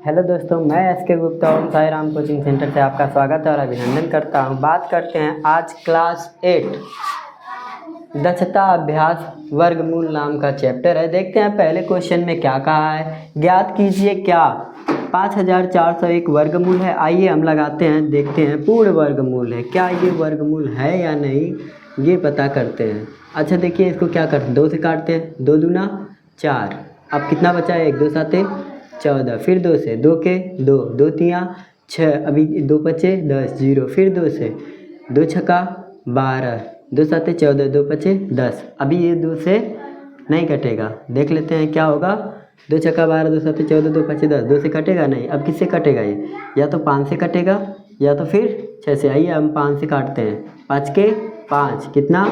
Hello दोस्तों, मैं SK. Gupta ओम Sai Ram coaching centre से आपका स्वागत और अभिनंदन करता हूं। बात करते हैं आज क्लास 8 दक्षता अभ्यास वर्गमूल नाम का चैप्टर है। देखते हैं पहले क्वेश्चन में क्या कहा है। ज्ञात कीजिए क्या 5401 वर्गमूल है। आइए हम लगाते हैं, देखते हैं पूर्ण वर्गमूल है क्या, ये वर्गमूल है या नहीं, ये पता करते हैं। अच्छा देखिए, इसको क्या करते हैं, 2 से काटते हैं, 2 दूना 4। अब कितना बचा है, 1 2 7 14, फिर 2 से 2 के 2 2 तियाँ 6, अभी 2 बचे 10 0, फिर 2 से 2 छक्का 12 2 7 14 2 5 10। अभी ये 2 से नहीं कटेगा, देख लेते हैं क्या होगा। 2 छक्का 12 2 7 14 2 5 10, 2 से कटेगा नहीं। अब किससे कटेगा ये, या तो 5 से कटेगा या तो फिर 6 से। आइए हम 5 से काटते हैं, 5 के 5 कितना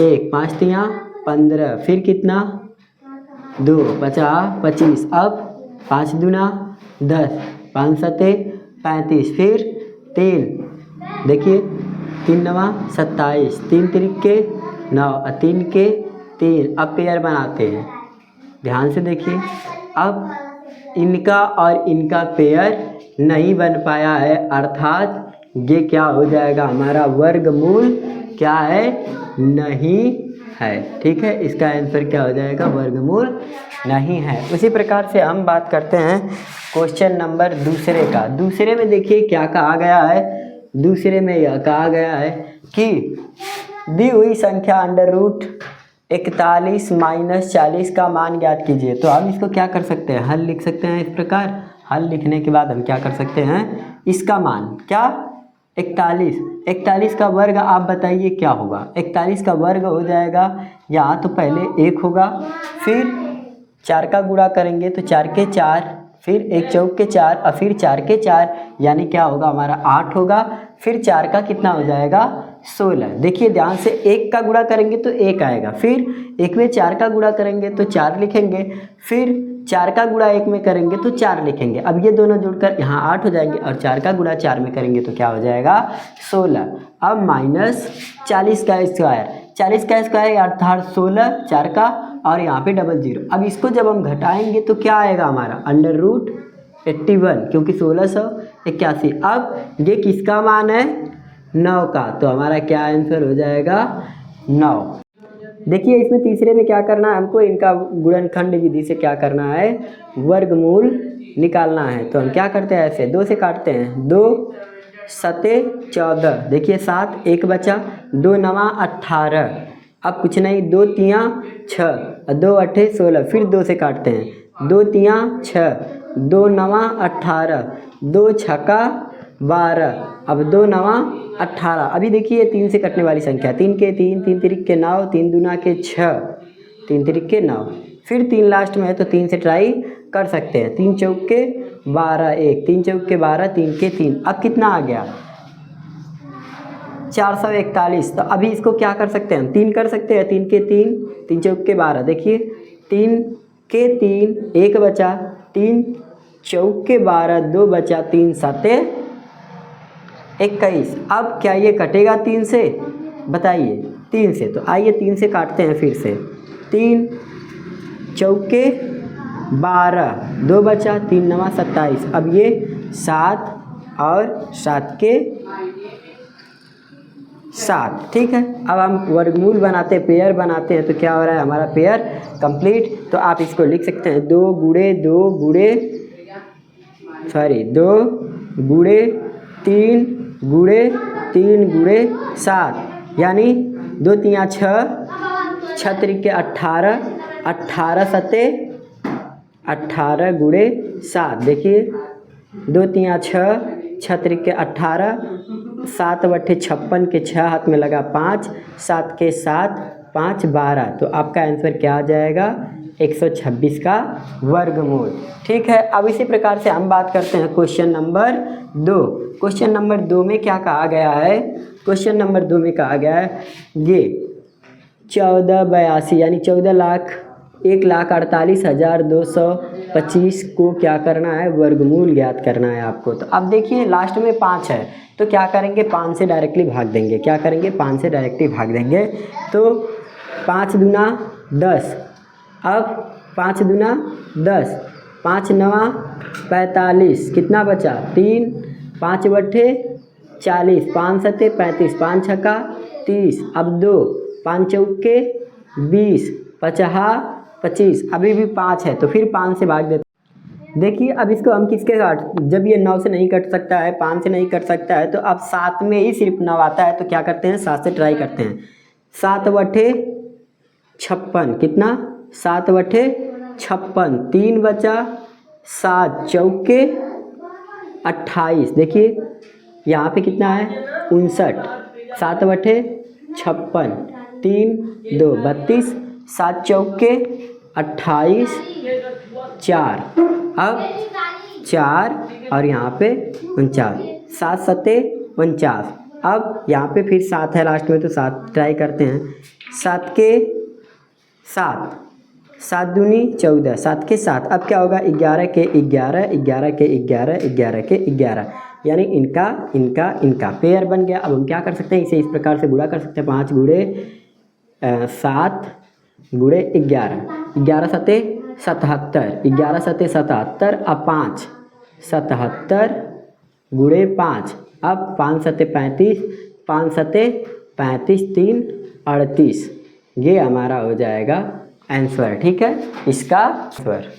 1, 5 तियाँ 15, फिर कितना 2 50 25। अब 5 दूना 10, 5 सते 35, फिर 3 देखिए 3 नवा 27, 3 तिरिक के 9 और 3 के 3। अब पेयर बनाते हैं, ध्यान से देखिए। अब इनका और इनका पेयर नहीं बन पाया है, अर्थात ये क्या हो जाएगा, हमारा वर्गमूल क्या है, नहीं है। ठीक है, इसका आंसर क्या हो जाएगा, वर्गमूल नहीं है। उसी प्रकार से हम बात करते हैं क्वेश्चन नंबर दूसरे का। दूसरे में देखिए क्या कहा गया है। दूसरे में यह कहा गया है कि दी हुई संख्या अंडर रूट 41 माइनस 40 का मान ज्ञात कीजिए। तो हम इसको क्या कर सकते हैं, हल लिख सकते हैं इस प्रकार। हल लिखने के बाद हम क्या कर सकते हैं, इसका मान क्या 41 का वर्ग आप बताइए क्या होगा। 41 का वर्ग हो जाएगा, यहाँ तो पहले 1 होगा, फिर 4 का गुणा करेंगे तो 4 के 4, फिर 1 चौक के 4 और फिर 4 के 4, यानी क्या होगा हमारा 8 होगा। फिर 4 का कितना हो जाएगा 16। देखिए ध्यान से, 1 का गुणा करेंगे तो 1 आएगा, फिर 1 में 4 का गुणा करेंगे तो 4 लिखेंगे, फिर 4 का गुणा 1 में करेंगे तो 4 लिखेंगे। अब ये दोनों जुड़कर यहाँ 8 हो जाएंगे और 4 का गुणा 4 में करेंगे तो क्या हो जाएगा 16। अब माइनस 40 का स्क्वायर, 40 का स्क्वायर अर्थात 16, 4 का और यहाँ पे डबल 0। अब इसको जब हम घटाएंगे तो क्या आएगा हमारा अंडर रूट 81, क्योंकि 1681। अब ये किसका मान है, 9 का, तो हमारा क्या आंसर हो जाएगा 9। देखिए इसमें तीसरे में क्या करना है हमको, इनका गुणनखंड विधि से क्या करना है, वर्गमूल निकालना है। तो हम क्या करते हैं, ऐसे 2 से काटते हैं, 2 सते 14, देखिए 7 1 बचा, 2 नवा 18। अब कुछ नहीं, 2 तियाँ 6 और 2 अट्ठे 16, फिर 2 से काटते हैं, 2 तियाँ 6 2 नवा 18, 2 छक्का 12, अब 2 नवा 18। अभी देखिए 3 से कटने वाली संख्या, 3 के 3 3 तिरिक के 9 3 दूना के 6 3 तिरिक के 9, फिर 3 लास्ट में है तो 3 से ट्राई कर सकते हैं। 3 चौक के 12 1, 3 चौक के 12 3 के 3। अब कितना आ गया 441। तो अभी इसको क्या कर सकते हैं हम, 3 कर सकते हैं, 3 के 3 3 चौक के 12, देखिए 3 के 3 1 बचा, 3 चौक के 12 2 बचा, 3 सते 21। अब क्या ये कटेगा 3 से, बताइए 3 से। तो आइए 3 से काटते हैं फिर से, 3 चौक के 12 2 बचा, 3 नवा 27। अब ये 7 और 7 के 7। ठीक है, अब हम वर्गमूल बनाते हैं, पेयर बनाते हैं, तो क्या हो रहा है हमारा पेयर कंप्लीट। तो आप इसको लिख सकते हैं 2 गुणे 2 गुणे 3 गुणे 7, यानी 2 तियाँ 6 6 तिरिक के 18 18 सते 18 गुणे 7। देखिए 2 तियाँ 6 6 तिरिक के 18, 7 बट्ठे 56 के 6 हाथ में लगा 5, 7 के 7 5 12। तो आपका आंसर क्या आ जाएगा 126 का वर्गमूल। ठीक है, अब इसी प्रकार से हम बात करते हैं क्वेश्चन नंबर 2। क्वेश्चन नंबर 2 में क्या कहा गया है, क्वेश्चन नंबर 2 में कहा गया है ये 1482 यानी 14,48,225 को क्या करना है, वर्गमूल ज्ञात करना है आपको। तो अब देखिए लास्ट में 5 है, तो क्या करेंगे 5 से डायरेक्टली भाग देंगे। क्या करेंगे 5 से डायरेक्टली भाग देंगे, तो 5 दूना 10, अब 5 दूना 10, 5 नवा 45, कितना बचा 3, 5 बट्ठे 40, 5 सत्ते 35, 5 छक्का 30, अब 2, 5 चौके 20, 25, अभी भी 5 है तो फिर 5 से भाग देते। देखिए अब इसको हम किसके काट, जब ये 9 से नहीं कट सकता है, 5 से नहीं कट सकता है, तो अब 7 में ही सिर्फ 9 आता है, तो क्या करते हैं 7 से ट्राई करते हैं। 7 बट्ठे 56, कितना 7 बट्ठे 56, 3 बचा 7 चौके 28, देखिए यहाँ पे कितना है 59, 7 बट्ठे 56, 3 2 32, 7 चौके 28, 4, अब 4 और यहाँ पे 49, 7 सत्ते 49, अब यहाँ पे फिर 7 है लास्ट में, तो 7 ट्राई करते हैं। 7 के 7, 7 दूनी 14, 7 के 7, अब क्या होगा 11 के 11, 11 के 11, 11 के 11, यानी इनका पेयर बन गया। अब हम क्या कर सकते हैं, इसे इस प्रकार से गुणा कर सकते हैं, 5 गुणे 7 गुणे 11, 11 सत्ते 77, 11 सत्ते 77, अब 5 77 गुणे 5, अब 5 सत्ते 35, 5 सत्ते 35, 3 38, ये हमारा हो जाएगा आंसर। ठीक है, इसका आंसर।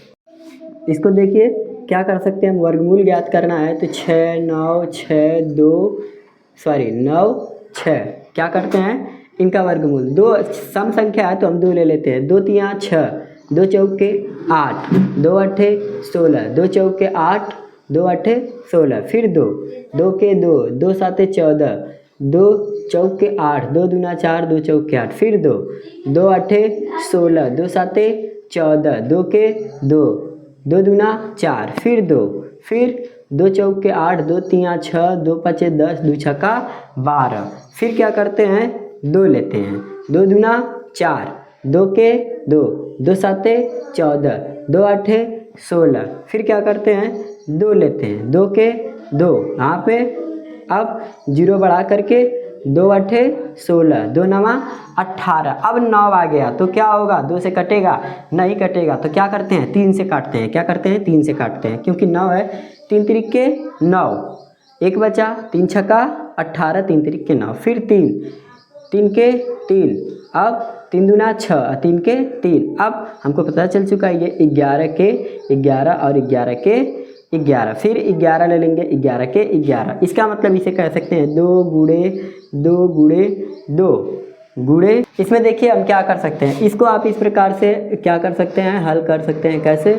इसको देखिए क्या कर सकते हैं हम, वर्गमूल ज्ञात करना है तो 6 9 6 2 9 6, क्या करते हैं इनका वर्गमूल, 2 सम संख्या है तो हम 2 ले लेते हैं, 2 3 6, 2 चौके 8, 2 अट्ठे 16, 2 चौके 8, 2 अट्ठे 16, फिर 2, 2 के 2, 2 साते 14, 2 चौके 8, 2 दूना 4, 2 चौके 8, फिर 2, 2 अट्ठे 16, 2 साते 14, 2 के 2, 2 दूना 4, फिर 2, फिर 2 चौके 8, 2 3 6, 2 पचे 10, 2 छक्का 12, फिर क्या करते हैं 2 लेते हैं, 2 दूना 4, 2 के 2, 2 साते 14, 2 अट्ठे 16, फिर क्या करते हैं 2 लेते हैं, 2 के 2, यहाँ पे अब 0 बढ़ा करके 2 अट्ठे 16, 2 नवा 18, अब 9 आ गया तो क्या होगा, 2 से कटेगा नहीं कटेगा, तो क्या करते हैं 3 से काटते हैं, क्या करते हैं 3 से काटते हैं, क्योंकि 9 है, 3 तिरिक्के 9, 1 बचा, 3 छक्का 18, 3 तिरिक्के 9, फिर 3, 3 के 3, अब 3 दूना 6, 3 के 3, अब हमको पता चल चुका है ये 11 के 11 और 11 के 11, फिर 11 ले लेंगे, 11 के 11, इसका मतलब इसे कह सकते हैं 2 गुणे 2 गुणे 2 गुणे। इसमें देखिए हम क्या कर सकते हैं, इसको आप इस प्रकार से क्या कर सकते हैं, हल कर सकते हैं, कैसे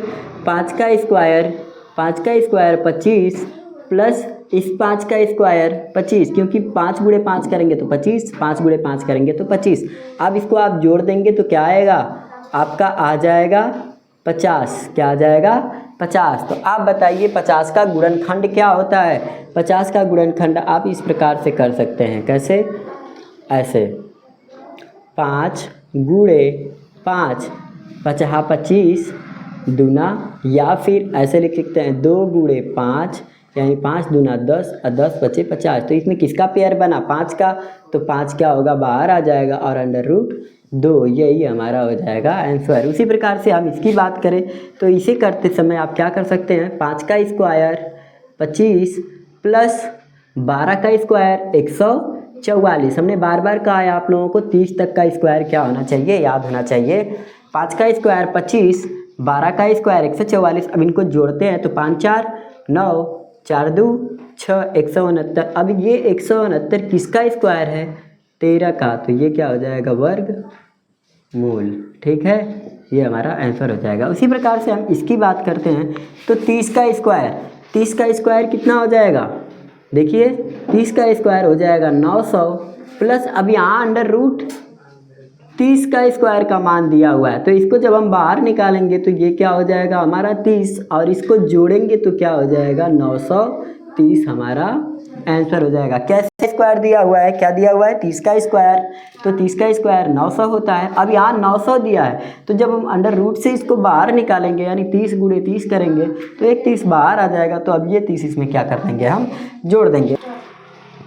5 का स्क्वायर 25 प्लस इस 5 का स्क्वायर 25, क्योंकि 5 गुणे 5 करेंगे तो 25, 5 गुणे 5 करेंगे तो 25, अब इसको आप जोड़ देंगे तो क्या आएगा आपका, आ जाएगा 50, क्या आ जाएगा 50। तो आप बताइए 50 का गुणनखंड क्या होता है, 50 का गुणनखंड आप इस प्रकार से कर सकते हैं, कैसे, ऐसे 5 गुणे 5 50 25 दूना, या फिर ऐसे लिख सकते हैं 2 गुणे 5 यानी 5 दूना 10 और 10 बचे 50। तो इसमें किसका पेयर बना 5 का, तो 5 क्या होगा बाहर आ जाएगा और √2, यही हमारा हो जाएगा आंसर। उसी प्रकार से हम इसकी बात करें तो इसे करते समय आप क्या कर सकते हैं, 5 का स्क्वायर 25 प्लस 12 का स्क्वायर 144, हमने बार बार कहा है आप लोगों को 30 तक का स्क्वायर क्या होना चाहिए, याद होना चाहिए। 5 का स्क्वायर 25, 12 का स्क्वायर 144, अब इनको जोड़ते हैं तो 5 4 9, 4 2 6, 169, अब ये 169 किसका स्क्वायर है 13 का, तो ये क्या हो जाएगा वर्गमूल। ठीक है, ये हमारा आंसर हो जाएगा। उसी प्रकार से हम इसकी बात करते हैं तो 30 का स्क्वायर कितना हो जाएगा, देखिए 30 का स्क्वायर हो जाएगा 900 प्लस, अब यहाँ √30 का स्क्वायर का मान दिया हुआ है, तो इसको जब हम बाहर निकालेंगे तो ये क्या हो जाएगा हमारा 30, और इसको जोड़ेंगे तो क्या हो जाएगा 930, हमारा आंसर हो जाएगा। कैसे स्क्वायर दिया हुआ है, क्या दिया हुआ है 30 का स्क्वायर, तो 30 का स्क्वायर 900 होता है। अब यहाँ 900 दिया है तो जब हम √रूट से इसको बाहर निकालेंगे यानी 30 गुणे 30 करेंगे तो एक 30 बाहर आ जाएगा, तो अब ये 30 इसमें क्या कर देंगे हम जोड़ देंगे।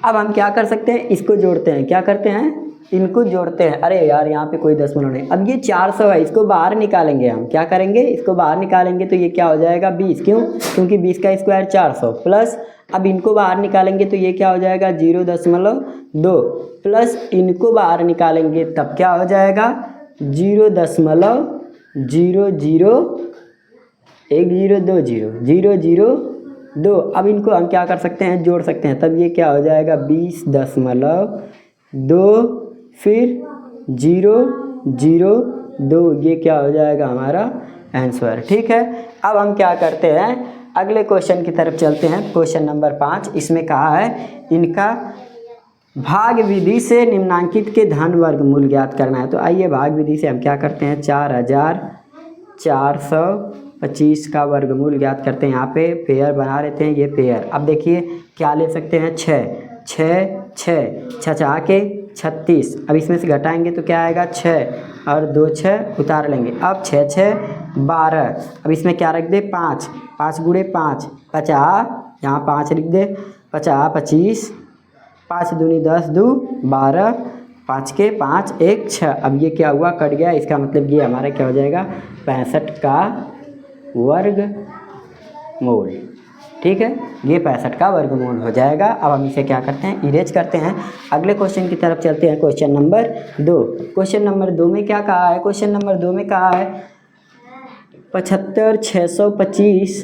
अब हम क्या कर सकते हैं, इसको जोड़ते हैं, क्या करते हैं, इनको जोड़ते हैं। अरे यार यहाँ पे कोई दशमलव नहीं। अब ये 400 है, इसको बाहर निकालेंगे हम, क्या करेंगे, इसको बाहर निकालेंगे तो ये क्या हो जाएगा 20, क्यों, क्योंकि 20 का स्क्वायर 400, प्लस अब इनको बाहर निकालेंगे तो ये क्या हो जाएगा 0.2, प्लस इनको बाहर निकालेंगे तब क्या हो जाएगा 0.001020 अब इनको हम क्या कर सकते हैं, जोड़ सकते हैं, तब ये क्या हो जाएगा 20.2 फिर 0.02, ये क्या हो जाएगा हमारा आंसर। ठीक है, अब हम क्या करते हैं, अगले क्वेश्चन की तरफ चलते हैं। क्वेश्चन नंबर 5, इसमें कहा है इनका भाग विधि से निम्नांकित के धन वर्गमूल ज्ञात करना है। तो आइए भाग विधि से हम क्या करते हैं, 4425 का वर्गमूल ज्ञात करते हैं। यहाँ पे पेयर बना लेते हैं, ये पेयर। अब देखिए क्या ले सकते हैं, 6 6 के 36, अब इसमें से घटाएंगे तो क्या आएगा 6 और 2 6 उतार लेंगे। अब 6 6 12, अब इसमें क्या रख दे 5 5 गुणे 5 50, यहाँ 5 लिख दे 50 25, 5 दूनी 10 2 12, 5 के 5 1 6। अब ये क्या हुआ, कट गया, इसका मतलब ये हमारा क्या हो जाएगा 65 का वर्गमूल। ठीक है, ये 65 का वर्गमूल हो जाएगा। अब हम इसे क्या करते हैं, इरेज करते हैं। अगले क्वेश्चन की तरफ चलते हैं, क्वेश्चन नंबर 2। क्वेश्चन नंबर 2 में क्या कहा है, क्वेश्चन नंबर 2 में कहा है 75625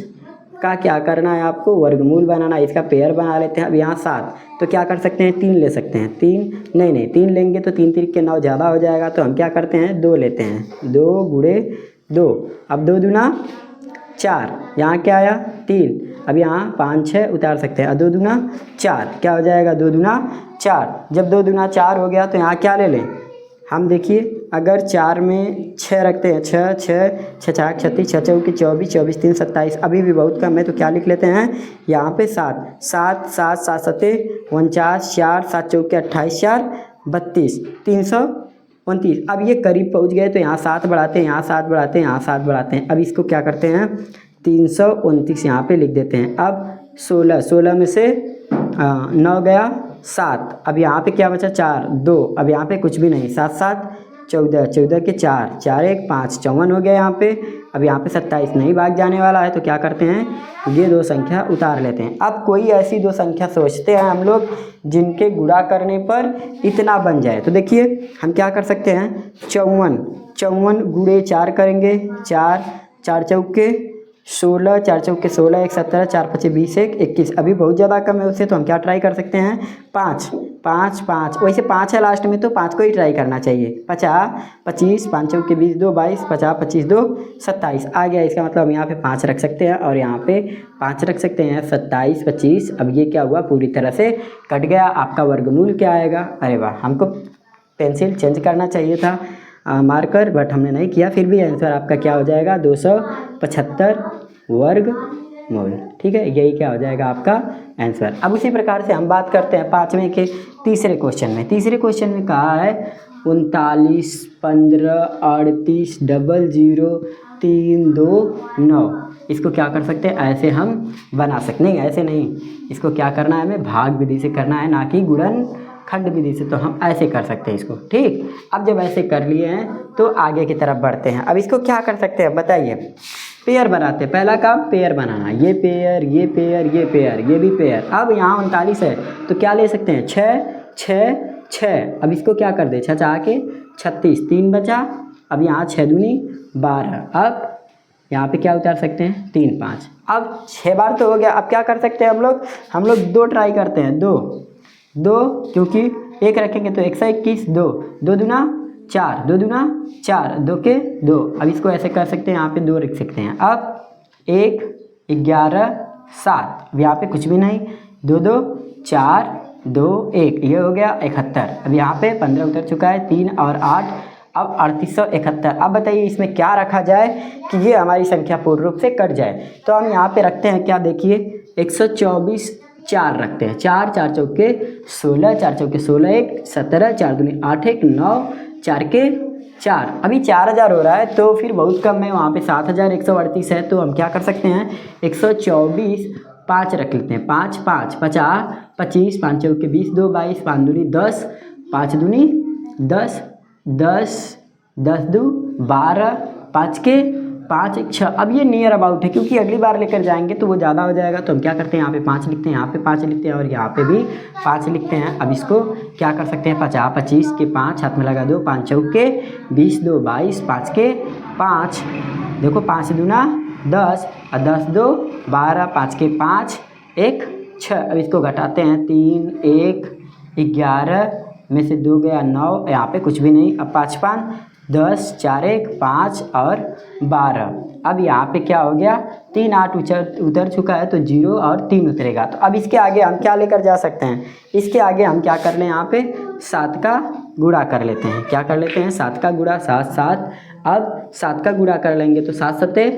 का क्या करना है, आपको वर्गमूल बनाना है। इसका पेयर बना लेते हैं। अब यहाँ 7, तो क्या कर सकते हैं, 3 ले सकते हैं, 3 नहीं 3 लेंगे तो 3 3 के 9 ज़्यादा हो जाएगा, तो हम क्या करते हैं 2 लेते हैं, 2 गुणे 2, अब 2 दूना 4, यहाँ क्या आया 3, अब यहाँ 5 6 उतार सकते हैं, 2 दूना 4, क्या हो जाएगा 2 दूना 4। जब 2 दूना 4 हो गया तो यहाँ क्या ले लें हम, देखिए अगर 4 में 6 रखते हैं, 6 6 6 4 36, 6 चौके 24, 24 3 27, अभी भी बहुत कम है तो क्या लिख लेते हैं यहाँ पे 7 7 7 7 सते 49, 4 7 चौके 28, 4 32, 329। अब ये करीब पहुँच गए तो यहाँ 7 बढ़ाते हैं, यहाँ 7 बढ़ाते हैं, यहाँ 7 बढ़ाते हैं। अब इसको क्या करते हैं 329 यहाँ पे लिख देते हैं। अब 16 में से 9 गया 7, अब यहाँ पे क्या बचा 4 2, अब यहाँ पे कुछ भी नहीं, 7 7 14, 14 के 4 4 1 5 54 हो गया यहाँ पे। अब यहाँ पे 27 नहीं भाग जाने वाला है तो क्या करते हैं ये 2 संख्या उतार लेते हैं। अब कोई ऐसी 2 संख्या सोचते हैं हम लोग जिनके गुणा करने पर इतना बन जाए। तो देखिए हम क्या कर सकते हैं 54 गुणे 4 करेंगे, 4 4 चौके 16, 4 चौके 16 1 17, 4 5 20 1 21। अभी बहुत ज़्यादा कम है उससे, तो हम क्या ट्राई कर सकते हैं 5 5 5, वैसे 5 है लास्ट में तो 5 को ही ट्राई करना चाहिए। 50 25, 5 चौके 20 2 22, 50 25 2 27 आ गया। इसका मतलब हम यहाँ पे 5 रख सकते हैं और यहाँ पे 5 रख सकते हैं, 27 25। अब ये क्या हुआ पूरी तरह से कट गया। आपका वर्गमूल क्या आएगा, अरे वाह, हमको पेंसिल चेंज करना चाहिए था मार्कर, बट हमने नहीं किया। फिर भी आंसर आपका क्या हो जाएगा 275 वर्गमूल। ठीक है, यही क्या हो जाएगा आपका आंसर। अब उसी प्रकार से हम बात करते हैं 5वें के तीसरे क्वेश्चन में। तीसरे क्वेश्चन में कहा है 39 15 38 00 3 2 9। इसको क्या कर सकते हैं, ऐसे हम बना सकते, नहीं ऐसे नहीं, इसको क्या करना है हमें भाग विधि से करना है, ना कि गुणन खंड विधि से। तो हम ऐसे कर सकते हैं इसको। ठीक, अब जब ऐसे कर लिए हैं तो आगे की तरफ बढ़ते हैं। अब इसको क्या कर सकते हैं बताइए, पेयर बनाते हैं। पहला काम पेयर बनाना, ये पेयर ये पेयर ये पेयर ये भी पेयर। अब यहाँ 39 है तो क्या ले सकते हैं 6 6 6। अब इसको क्या कर दे 6 4 के 36, 3 बचा। अब यहाँ 6 दूनी 12। अब यहाँ पे क्या उतार सकते हैं 3 5। अब 6 बार तो हो गया। अब क्या कर सकते हैं हम लोग 2 ट्राई करते हैं, 2 क्योंकि 1 रखेंगे तो 121 2 2 दूना 4 2 दूना 4 2 के 2। अब इसको ऐसे कर सकते हैं, यहाँ पे 2 रख सकते हैं। अब 1 11 7, अब यहाँ पे कुछ भी नहीं, 2 2 4 2 1, ये हो गया 71। अब यहाँ पे 15 उतर चुका है, 3 और 8, अब 3871। अब बताइए इसमें क्या रखा जाए कि ये हमारी संख्या पूर्ण रूप से कट जाए। तो हम यहाँ पे रखते हैं क्या, देखिए 124 4 रखते हैं, 4 4 चौके 16, 4 चौके 16 1 17, 4 दूनी 8 1 9, 4 के 4। अभी 4000 हो रहा है तो फिर बहुत कम है, वहाँ पे 7138 है। तो हम क्या कर सकते हैं 124 5 रख लेते हैं, 5 5 50 25, 5 चौके 20, 2 22, 5 दूनी 10, 5 दूनी 10, 10 10 दो 12, 5 के 5 1 6। अब ये नियर अबाउट है क्योंकि अगली बार लेकर जाएंगे तो वो ज़्यादा हो जाएगा, तो हम क्या करते हैं यहाँ पे 5 लिखते हैं, यहाँ पे 5 लिखते हैं और यहाँ पे भी 5 लिखते हैं। अब इसको क्या कर सकते हैं, 50 25 के 5 हाथ में लगा दो, 5 चौके 20, 2 22, 5 के 5, देखो 5 दूना 10 और 10 2 12, 5 के 5 1 6। अब इसको घटाते हैं, 3 1 11 में से 2 गया 9, यहाँ पे कुछ भी नहीं। अब 5 5 10, 4 1 5 और 12। अब यहाँ पे क्या हो गया, 3 8 उतर चुका है तो 0 और 3 उतरेगा। तो अब इसके आगे हम क्या लेकर जा सकते हैं, इसके आगे हम क्या कर लें, यहाँ पे 7 का गुणा कर लेते हैं। क्या कर लेते हैं, 7 का गुणा, 7 7। अब 7 का गुणा कर लेंगे तो 7 7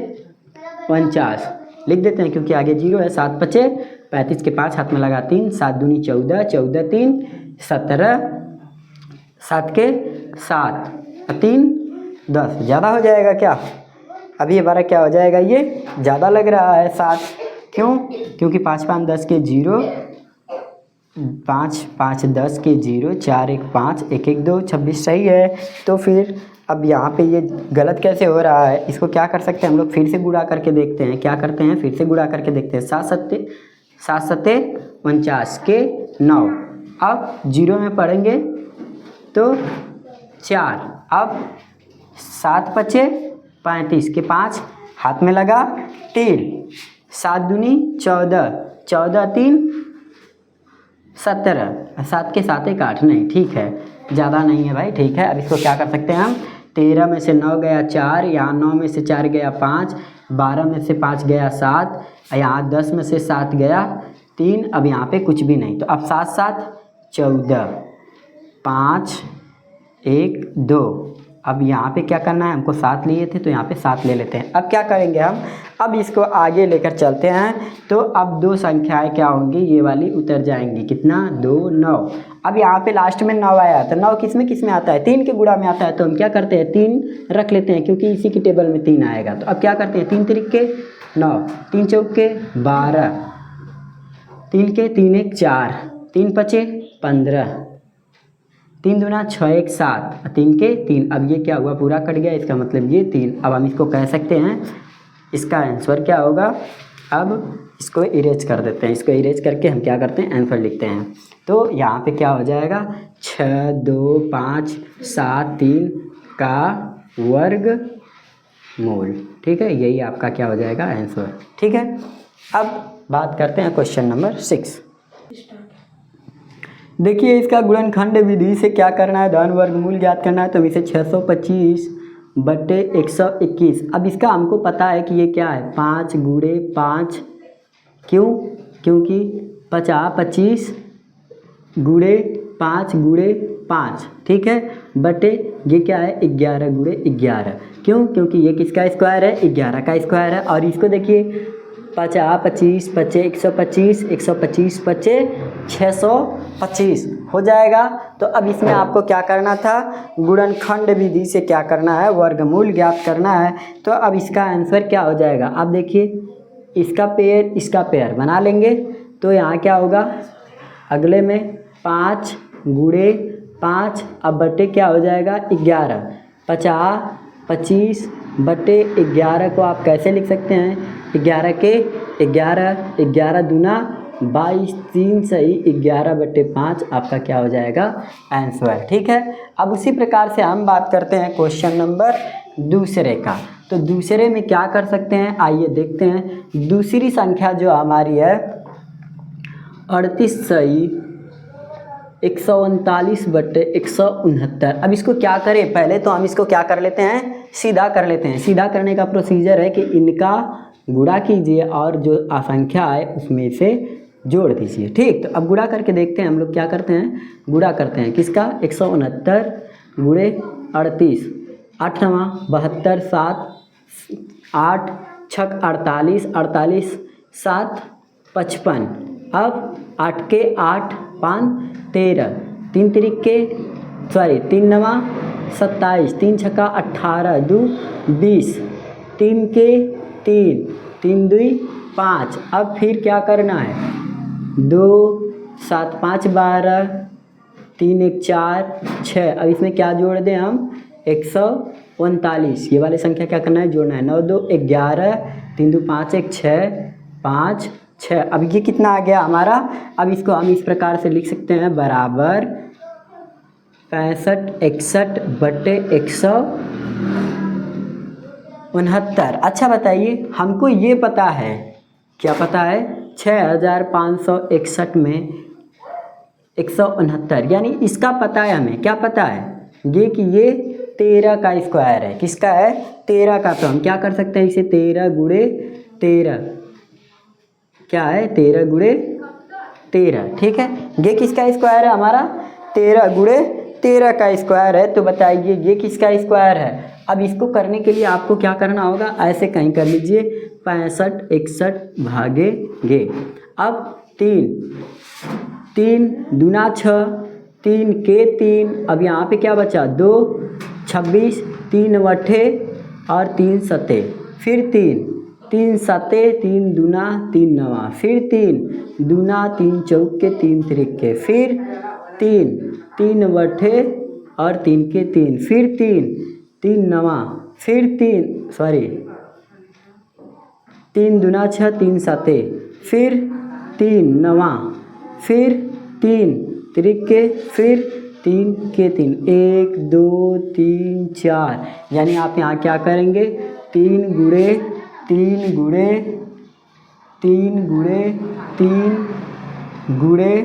49 लिख देते हैं क्योंकि आगे 0 है। 7 5 35 के 5 हाथ में लगा 3, 7 दूनी 14, 14 3 17, 7 के 7 3 10। ज़्यादा हो जाएगा क्या, अभी हमारा क्या हो जाएगा, ये ज़्यादा लग रहा है 7। क्यों, क्योंकि 5 5 10 के 0, 5 5 10 के 0, 4 1 5 1 1 2 26 सही है। तो फिर अब यहाँ पे ये गलत कैसे हो रहा है, इसको क्या कर सकते हैं हम लोग, फिर से गुणा करके देखते हैं। क्या करते हैं, फिर से गुणा करके देखते हैं। 7 7 49 के 9। अब 0 में पढ़ेंगे तो 4। अब 7 5 35 के 5 हाथ में लगा टेल, 7 दूनी 14, 14 3 17, 7 के 7 1 8 नहीं, ठीक है ज़्यादा नहीं है भाई, ठीक है। अब इसको क्या कर सकते हैं हम, 13 में से 9 गया 4, यहाँ 9 में से 4 गया 5, 12 में से 5 गया 7, यहाँ 10 में से 7 गया 3। अब यहाँ पे कुछ भी नहीं, तो अब 7 7 14, 5 1 2। अब यहाँ पे क्या करना है, हमको 7 लिए थे तो यहाँ पे 7 ले लेते हैं। अब क्या करेंगे हम, अब इसको आगे लेकर चलते हैं तो अब 2 संख्याएं क्या होंगी, ये वाली उतर जाएंगी। कितना, 2 9। अब यहाँ पे लास्ट में 9 आया तो 9 किस में आता है, 3 के गुणा में आता है। तो हम क्या करते हैं, 3 रख लेते हैं क्योंकि इसी की टेबल में 3 आएगा। तो अब क्या करते हैं, 3 3 के 9, 3 4 के 12, 3 के 3 1 4, 3 5 15, 3 दूना 6 1 7, 3 के 3। अब ये क्या हुआ, पूरा कट गया, इसका मतलब ये 3। अब हम इसको कह सकते हैं, इसका आंसर क्या होगा। अब इसको इरेज कर देते हैं, इसको इरेज करके हम क्या करते हैं, आंसर लिखते हैं। तो यहाँ पे क्या हो जाएगा, 6 2 5 7 3 का वर्गमूल, ठीक है। यही आपका क्या हो जाएगा, आंसर, ठीक है। अब बात करते हैं क्वेश्चन नंबर 6। देखिए इसका गुणनखंड विधि से क्या करना है, धन वर्गमूल ज्ञात करना है। तो इसे 625 बटे 121। अब इसका हमको पता है कि ये क्या है, 5 गुणे 5। क्यों, क्योंकि 50 25 गुणे 5 गुणे 5, ठीक है, बटे ये क्या है, 11 गुणे 11। क्यों, क्योंकि ये किसका स्क्वायर है, 11 का स्क्वायर है। और इसको देखिए 50 25 25 125, 125 25 625 हो जाएगा। तो अब इसमें आपको क्या करना था, गुणनखंड विधि से क्या करना है, वर्गमूल ज्ञात करना है। तो अब इसका आंसर क्या हो जाएगा, आप देखिए इसका पेयर बना लेंगे। तो यहाँ क्या होगा, अगले में 5 गुणे 5, अब बटे क्या हो जाएगा 11। 50 25 बटे 11 को आप कैसे लिख सकते हैं, 11 के 11, 11 दूना 22, 3 सही 11 बटे 5 आपका क्या हो जाएगा, आंसर, ठीक है। अब उसी प्रकार से हम बात करते हैं क्वेश्चन नंबर दूसरे का। तो दूसरे में क्या कर सकते हैं, आइए देखते हैं। दूसरी संख्या जो हमारी है 38 सही 139 बटे 169। अब इसको क्या करें, पहले तो हम इसको क्या कर लेते हैं, सीधा कर लेते हैं। सीधा करने का प्रोसीजर है कि इनका गुणा कीजिए और जो असंख्या है उसमें से जोड़ दीजिए, ठीक। तो अब गुणा करके देखते हैं हम लोग क्या करते हैं, गुणा करते हैं किसका, 169 गुणे 38, 8 9 72, 7 8 6 48, 48 7 55। अब 8 के 8 5 13, 3 3 के 3 9 27, 3 6 18, 2 20, 3 के 3 3 2 5। अब फिर क्या करना है, 2 7 5 12, 3 1 4 6। अब इसमें क्या जोड़ दें हम 139। ये वाली संख्या क्या करना है, जोड़ना है। 9 2 11, 3 2 5 1 6 5 6। अब ये कितना आ गया हमारा। अब इसको हम इस प्रकार से लिख सकते हैं, बराबर 65 61 बटे 169। अच्छा बताइए, हमको ये पता है, क्या पता है, 6561 में 169, यानी इसका पता है हमें। क्या पता है ये कि ये 13 का स्क्वायर है। किसका है, 13 का। तो हम क्या कर सकते हैं इसे, 13 गुणे 13, क्या है 13 गुणे 13, ठीक है। ये किसका स्क्वायर है हमारा, 13 गुणे 13 का स्क्वायर है। तो बताइए ये किसका स्क्वायर है। अब इसको करने के लिए आपको क्या करना होगा, ऐसे कहीं कर लीजिए, 65 61 भागे गे। अब 3 दूना 6, 3 के 3। अब यहाँ पे क्या बचा, 2 26, 3 वठे और 3 सते, फिर 3 सते, 3 दूना 3 नवा, फिर 3 दूना 3 चौके 3 त्रिके, फिर 3 वठे और 3 के 3, फिर 3 नवा, फिर 3 दूना 6, 3 सते, फिर 3 नवा, फिर 3 त्रिके, फिर 3 के 3, 1 2 3 4। यानी आप यहाँ क्या करेंगे, 3 गुणे 3 गुणे 3 गुणे 3 गुणे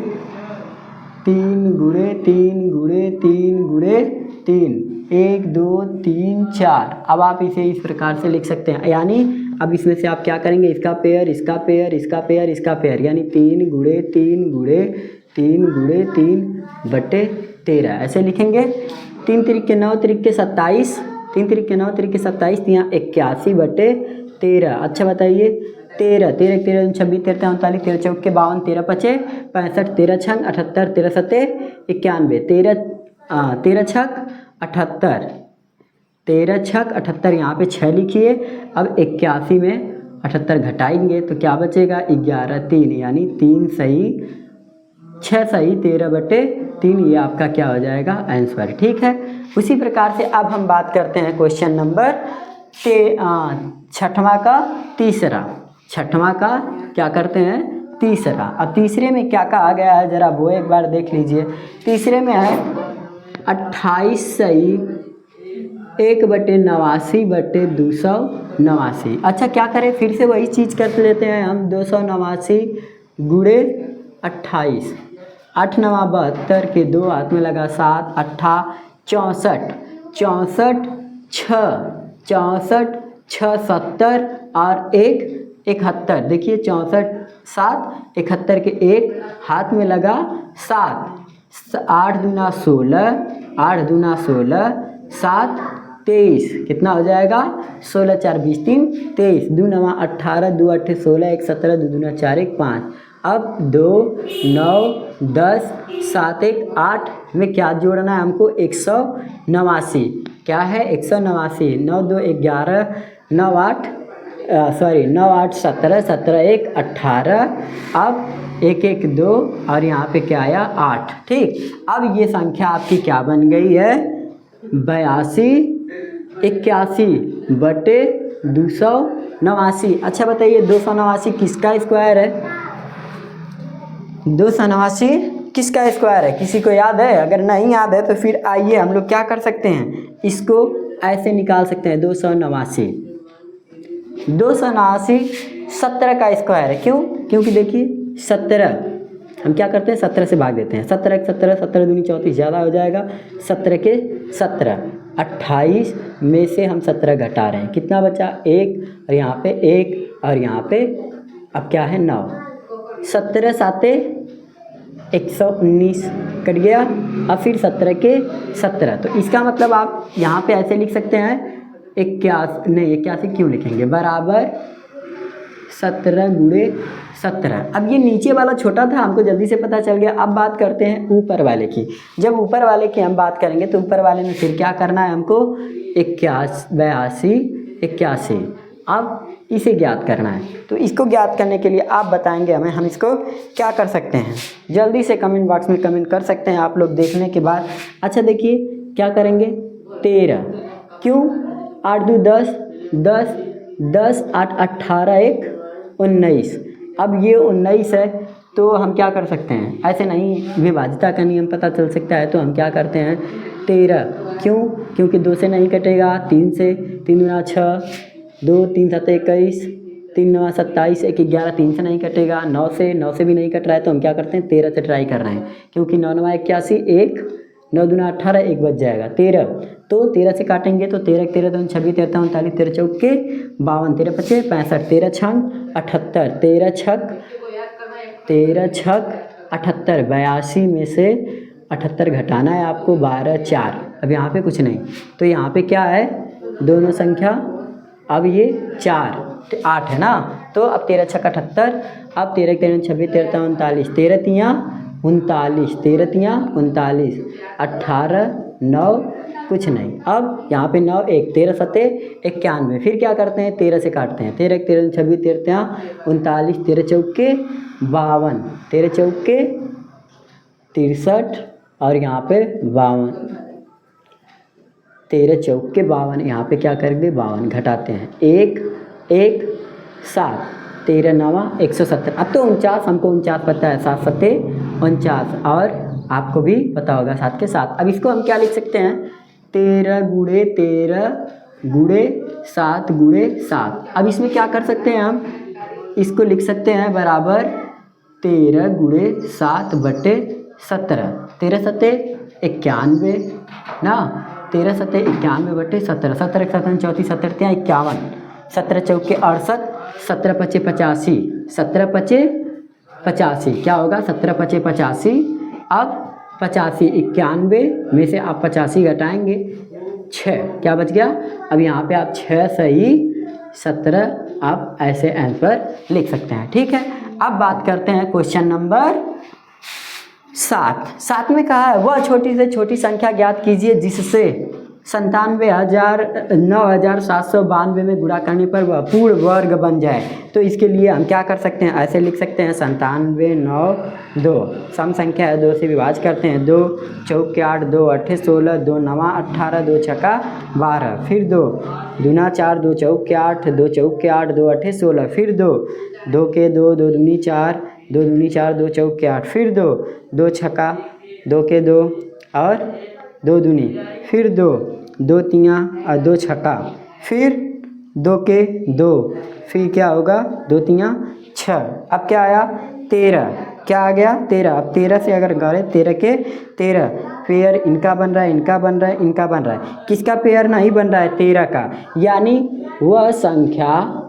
3 गुणे 3 गुणे 3 गुणे 3, 1 2 3 4। अब आप इसे इस प्रकार से लिख सकते हैं। यानी अब इसमें से आप क्या करेंगे, इसका पेयर, इसका पेयर, इसका पेयर, इसका पेयर, यानी 3 गुणे 3 गुणे 3 गुणे 3 बटे 13, ऐसे लिखेंगे। 3 त्रिके 9 त्रिके 27, 3 त्रिके 9 त्रिके 27, यहाँ 81 बटे 13। अच्छा बताइए, 13 13 13 26 13 39 13 चौके 52 13 पचे 65 13 छंग 78 13 सते 91 13 छक 78 13 छक 78, यहाँ पे 6 लिखिए। अब 81 में 78 घटाएंगे तो क्या बचेगा, 11 3, यानी 3 सही 6 सही 13 बटे 3। ये आपका क्या हो जाएगा, आंसर, ठीक है। उसी प्रकार से अब हम बात करते हैं क्वेश्चन नंबर 6वां का तीसरा। 6वां का क्या करते हैं, तीसरा। अब तीसरे में क्या कहा गया है, जरा वो एक बार देख लीजिए। तीसरे में है 28 सही 1 बटे 89 बटे 289। अच्छा क्या करें, फिर से वही चीज़ कर लेते हैं हम। 289 गुणे 28, 8 9 72 के 2 हाथ में लगा 7 8 64 64 6 70 और 1 71। देखिए 64 7 71 के 1 हाथ में लगा 7, 8 दूना 16, 8 दूना 16, 7 23, कितना हो जाएगा, 16 4 20 3 23, 2 9 18, 2 8 16, 1 17, 2 दूना 4 1 5। अब 2 9 10 7 1 8 में क्या जोड़ना है हमको, 189। क्या है, 189। 9 2 11 9 8 17 17 1 18। अब 1 1 2 और यहाँ पे क्या आया 8, ठीक। अब ये संख्या आपकी क्या बन गई है, 82 81 बटे 289। अच्छा बताइए 289 किसका स्क्वायर है, 289 किसका स्क्वायर है, किसी को याद है। अगर नहीं याद है तो फिर आइए हम लोग क्या कर सकते हैं, इसको ऐसे निकाल सकते हैं। 289 17 का स्क्वायर है। क्यों, क्योंकि देखिए 17 हम क्या करते हैं, 17 से भाग देते हैं। 17 1 17, 17 दूनी 34, ज़्यादा हो जाएगा। 17 के 17, 28 में से हम 17 घटा रहे हैं, कितना बचा 1, और यहाँ पे 1 और यहाँ पे अब क्या है 9। 17 7 119 कट गया। अब फिर 17 के 17, तो इसका मतलब आप यहाँ पे ऐसे लिख सकते हैं 81 क्यों लिखेंगे, बराबर 17 गुणे 17। अब ये नीचे वाला छोटा था, हमको जल्दी से पता चल गया। अब बात करते हैं ऊपर वाले की। जब ऊपर वाले की हम बात करेंगे तो ऊपर वाले में फिर क्या करना है हमको, 82 81 अब इसे ज्ञात करना है। तो इसको ज्ञात करने के लिए आप बताएंगे हमें, हम इसको क्या कर सकते हैं। जल्दी से कमेंट बॉक्स में कमेंट कर सकते हैं आप लोग देखने के बाद। अच्छा देखिए क्या करेंगे, 13 क्यों, 8 2 10, 10 10 8 18 1 19। अब ये 19 है तो हम क्या कर सकते हैं, ऐसे नहीं विभाजिता का नियम पता चल सकता है, तो हम क्या करते हैं 13 क्यों, क्योंकि 2 से नहीं कटेगा, 3 से, 3 दूना 6, 2 3 7 21, 3 9 27, 1 11, 3 से नहीं कटेगा, 9 से भी नहीं कट रहा है, तो हम क्या करते हैं 13 से ट्राई कर रहे हैं, क्योंकि 9 9 81, 1 9 दूना 18, 1 बच जाएगा 13। तो 13 से काटेंगे तो 13 13 2 26 13 39 13 चौके 52, 13 पचे 65, 13 छंग 78, 13 छक 78, 82 में से 78 घटाना है आपको, 12 4। अब यहाँ पे कुछ नहीं, तो यहाँ पे क्या है दोनों संख्या, अब ये 4 8 है ना, तो अब 13 छक 78, अब 13 13 26 13 39, 13 तियाँ 39, 13 तियाँ 39, 18 9 कुछ नहीं। अब यहाँ पे 9 1, 13 7 91, फिर क्या करते हैं 13 से काटते हैं, 13 13 26 13 39, 13 चौके 52, 13 चौके 63 और यहाँ पे 52, 13 चौके 52, यहाँ पे क्या करेंगे 52 घटाते हैं, 1 1 7, 13 9 170। अब तो 49, हमको 49 पता है, 7 7 49 और आपको भी पता होगा 7 के 7। अब इसको हम क्या लिख सकते हैं 13 गुणे 13 गुणे 7 गुणे 7। अब इसमें क्या कर सकते हैं हम, इसको लिख सकते हैं बराबर 13 गुणे 7 बटे 17, 13 7 91 ना, 13 7 91 बटे 17, 17 7 34, 17 51, 17 चौके 68, 17 पचे 85, 17 पचे 85 क्या होगा 17 पचे 85। अब 85 91 में से आप 85 घटाएंगे 6, क्या बच गया, अब यहाँ पे आप 6 सही 17 आप ऐसे आंसर लिख सकते हैं। ठीक है, अब बात करते हैं क्वेश्चन नंबर 7 में कहा है वह छोटी से छोटी संख्या ज्ञात कीजिए जिससे 97,0792 में गुणा करने पर वह पूर्ण वर्ग बन जाए। तो इसके लिए हम क्या कर सकते हैं, ऐसे लिख सकते हैं 97 9 2, सम संख्या है 2 से विभाजित करते हैं, 2 चौके 8 2 8 16, 2 9 18, 2 छक्का 12, फिर 2 दूना 4, 2 चौके 8 2 चौके 8, 2 8 16, फिर 2 2 के 2 2 दूनी 4, 2 दूनी 4, 2 चौके 8, फिर 2 2 छक्का 2 के 2 और 2 दूनी, फिर 2 2 तियाँ और 2 छक्का, फिर 2 के 2, फिर क्या होगा 2 तियाँ 6। अब क्या आया 13, क्या आ गया 13। अब 13 से अगर गड़े 13 के 13 पेयर इनका बन रहा है, इनका बन रहा है, इनका बन रहा है, किसका पेयर नहीं बन रहा है 13 का, यानी वह संख्या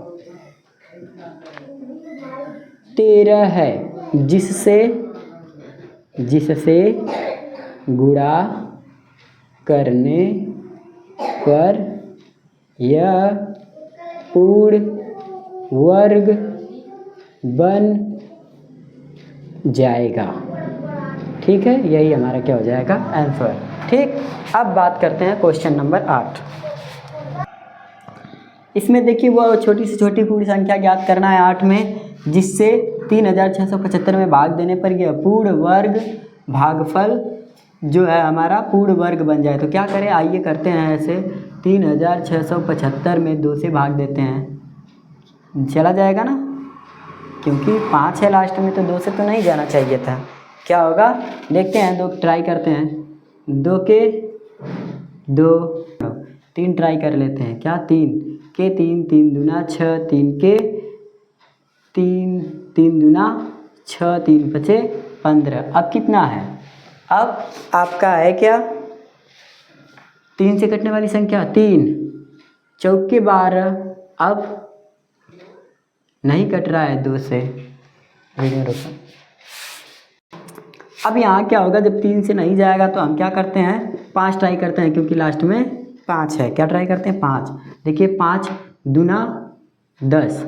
13 है जिससे गुणा करने पर यह पूर्ण वर्ग बन जाएगा। ठीक है, यही हमारा क्या हो जाएगा आंसर। ठीक, अब बात करते हैं क्वेश्चन नंबर 8। इसमें देखिए वह छोटी से छोटी पूर्ण संख्या ज्ञात करना है 8 में, जिससे 3675 में भाग देने पर यह पूर्ण वर्ग भागफल जो है हमारा पूर्ण वर्ग बन जाए। तो क्या करें, आइए करते हैं ऐसे, 3675 में 2 से भाग देते हैं, चला जाएगा ना, क्योंकि 5 है लास्ट में, तो 2 से तो नहीं जाना चाहिए था। क्या होगा देखते हैं, 2 ट्राई करते हैं, 2 के 2, 3 ट्राई कर लेते हैं, क्या 3 के 3, 3 दूना 6, 3 के 3, 3 दूना 6, 3 पचे 15। अब कितना है, अब आपका है क्या 3 से कटने वाली संख्या 3 चौके 12, अब नहीं कट रहा है 2 से, अब यहाँ क्या होगा, जब 3 से नहीं जाएगा तो हम क्या करते हैं 5 ट्राई करते हैं, क्योंकि लास्ट में 5 है, क्या ट्राई करते हैं 5। देखिए 5 दूना 10,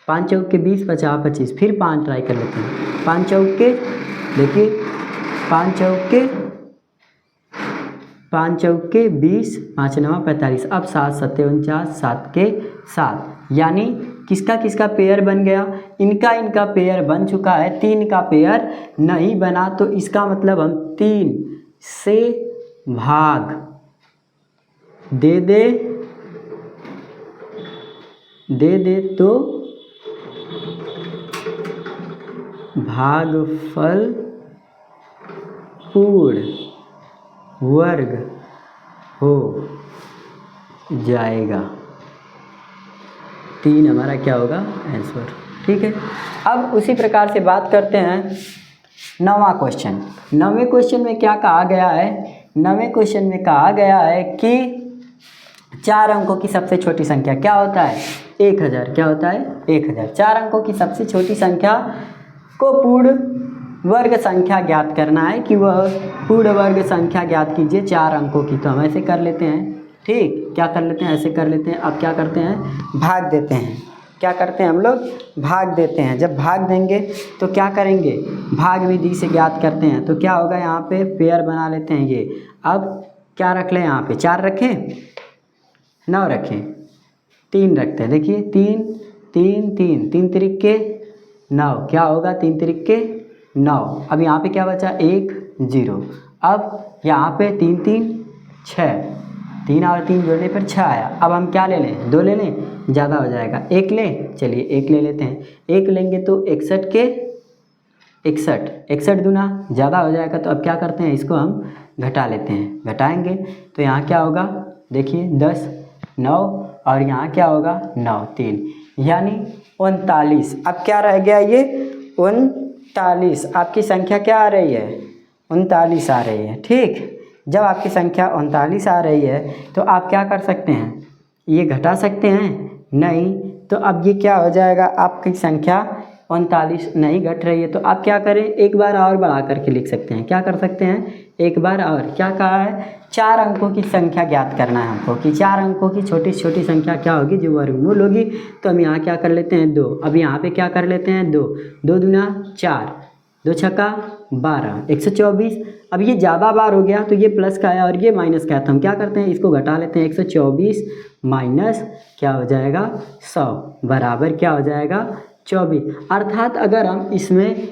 5 चौके 20 50 25, फिर 5 ट्राई कर लेते हैं, 5 चौके देखिए 5 चौके 20, 5 9 45, अब 7 7 49, 7 के 7, यानी किसका किसका पेयर बन गया, इनका पेयर बन चुका है, 3 का पेयर नहीं बना। तो इसका मतलब हम 3 से भाग दे दे तो भागफल पूर्ण वर्ग हो जाएगा। 3 हमारा क्या होगा आंसर। ठीक है, अब उसी प्रकार से बात करते हैं 9वां क्वेश्चन। 9वें क्वेश्चन में क्या कहा गया है, 9वें क्वेश्चन में कहा गया है कि 4 अंकों की सबसे छोटी संख्या क्या होता है, 1000। क्या होता है 1000। 4 अंकों की सबसे छोटी संख्या को पूर्ण वर्ग संख्या ज्ञात करना है कि वह पूर्ण वर्ग संख्या ज्ञात कीजिए 4 अंकों की। तो हम ऐसे कर लेते हैं, ठीक, क्या कर लेते हैं, ऐसे कर लेते हैं। अब क्या करते हैं, भाग देते हैं। क्या करते हैं हम लोग, भाग देते हैं। जब भाग देंगे तो क्या करेंगे, भाग विधि से ज्ञात करते हैं। तो क्या होगा, यहाँ पे पेयर बना लेते हैं ये। अब क्या रख लें, यहाँ पे 4 रखें, 9 रखें, 3 रखते हैं। देखिए 3 3 3 3 तिरिक्के 9, क्या होगा 3 तिरिक्के 9। अब यहाँ पे क्या बचा, 1 0। अब यहाँ पे 3 3 6, 3 और 3 जोड़ने पर 6 आया। अब हम क्या ले लें, 2 ले लें, ज़्यादा हो जाएगा। 1 लें, चलिए 1 ले लेते हैं। 1 लेंगे तो 61 के 61, 61 दूना ज़्यादा हो जाएगा। तो अब क्या करते हैं, इसको हम घटा लेते हैं। घटाएंगे तो यहाँ क्या होगा, देखिए 10 9 और यहाँ क्या होगा 9 3, यानी 39। अब क्या रह गया, ये 39। आपकी संख्या क्या आ रही है, 39 आ रही है। ठीक, जब आपकी संख्या 39 आ रही है तो आप क्या कर सकते हैं, ये घटा सकते हैं, नहीं। तो अब ये क्या हो जाएगा, आपकी संख्या 39 नहीं घट रही है। तो आप क्या करें, एक बार और बढ़ा करके लिख सकते हैं। क्या कर सकते हैं, एक बार और। क्या कहा है, 4 अंकों की संख्या ज्ञात करना है हमको कि 4 अंकों की छोटी से छोटी संख्या क्या होगी, जो वर्गमूल होगी। तो हम यहाँ क्या कर लेते हैं, 2। अब यहाँ पे क्या कर लेते हैं, 2 2 दूना 4, 2 छक्का 12, 124। अब ये ज़्यादा बार हो गया तो ये प्लस का है और ये माइनस का है। तो हम क्या करते हैं, इसको घटा लेते हैं। 124 माइनस क्या हो जाएगा 100 बराबर क्या हो जाएगा 24। अर्थात अगर हम इसमें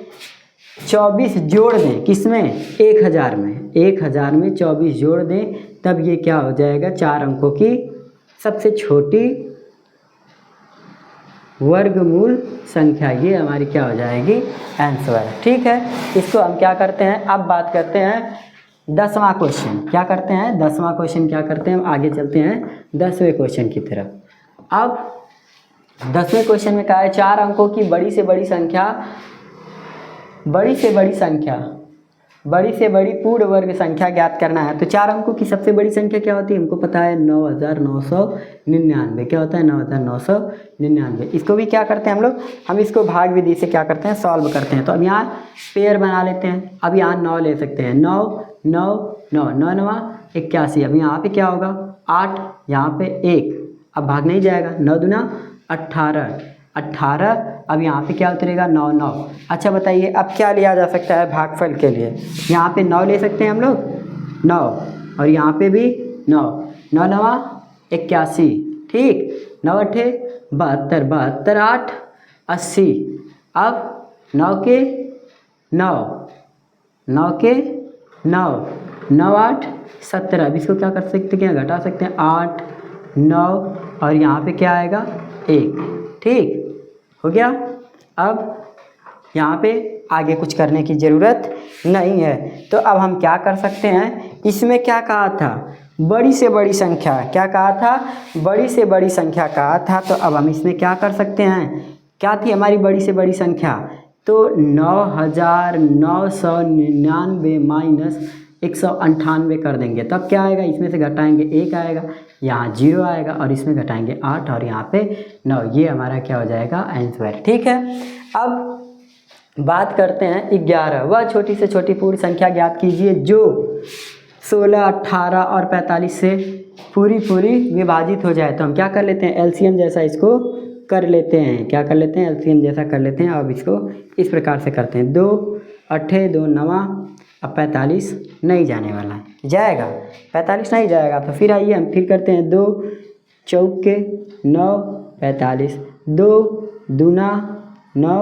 24 जोड़ दें, किसमें, 1000 में, 1000 में 24 जोड़ दें, तब ये क्या हो जाएगा, 4 अंकों की सबसे छोटी वर्गमूल संख्या, ये हमारी क्या हो जाएगी आंसर। ठीक है, इसको हम क्या करते हैं, अब बात करते हैं 10वां क्वेश्चन। क्या करते हैं, 10वां क्वेश्चन क्या करते हैं, हम आगे चलते हैं 10वें क्वेश्चन की तरफ। अब 10वें क्वेश्चन में कहा है 4 अंकों की बड़ी से बड़ी पूर्ण वर्ग संख्या ज्ञात करना है। तो 4 अंकों की सबसे बड़ी संख्या क्या होती है, हमको पता है 9999। क्या होता है 9999। इसको भी क्या करते हैं हम लोग, हम इसको भाग विधि से क्या करते हैं, सॉल्व करते हैं। तो अब यहाँ पेयर बना लेते हैं। अब यहाँ 9 ले सकते हैं, 9 9 9 9 9 81। अब यहाँ पे क्या होगा 8, यहाँ पे 1, अब भाग नहीं जाएगा, 9 दूना 18 18। अब यहाँ पे क्या उतरेगा 9 9। अच्छा बताइए, अब क्या लिया जा सकता है भागफल के लिए, यहाँ पे 9 ले सकते हैं हम लोग, 9, और यहाँ पे भी 9, 9 9 81। ठीक, 9 8 72, 72 8 80। अब 9 के 9 9 के 9 9 8 17। अब इसको क्या कर सकते हैं, घटा सकते हैं, 8 9 और यहाँ पे क्या आएगा 1। ठीक हो गया। अब यहाँ पे आगे कुछ करने की ज़रूरत नहीं है। तो अब हम क्या कर सकते हैं, इसमें क्या कहा था, बड़ी से बड़ी संख्या, क्या कहा था, बड़ी से बड़ी संख्या कहा था। तो अब हम इसमें क्या कर सकते हैं, क्या थी हमारी बड़ी से बड़ी संख्या, तो 9999 माइनस 198 कर देंगे। तब क्या आएगा, इसमें से घटाएंगे 1 आएगा, यहाँ 0 आएगा और इसमें घटाएंगे 8 और यहाँ पे 9। ये हमारा क्या हो जाएगा आंसर। ठीक है, अब बात करते हैं 11। वह छोटी से छोटी पूर्ण संख्या ज्ञात कीजिए जो 16 18 और 45 से पूरी विभाजित हो जाए। तो हम क्या कर लेते हैं, एलसीएम जैसा इसको कर लेते हैं। क्या कर लेते हैं, एलसीएम जैसा कर लेते हैं। अब इसको इस प्रकार से करते हैं, 2 8 2 9। अब 45 नहीं जाने वाला है, जाएगा 45 नहीं जाएगा। तो फिर आइए हम फिर करते हैं, 2 चौके 9 45, 2 दूना 9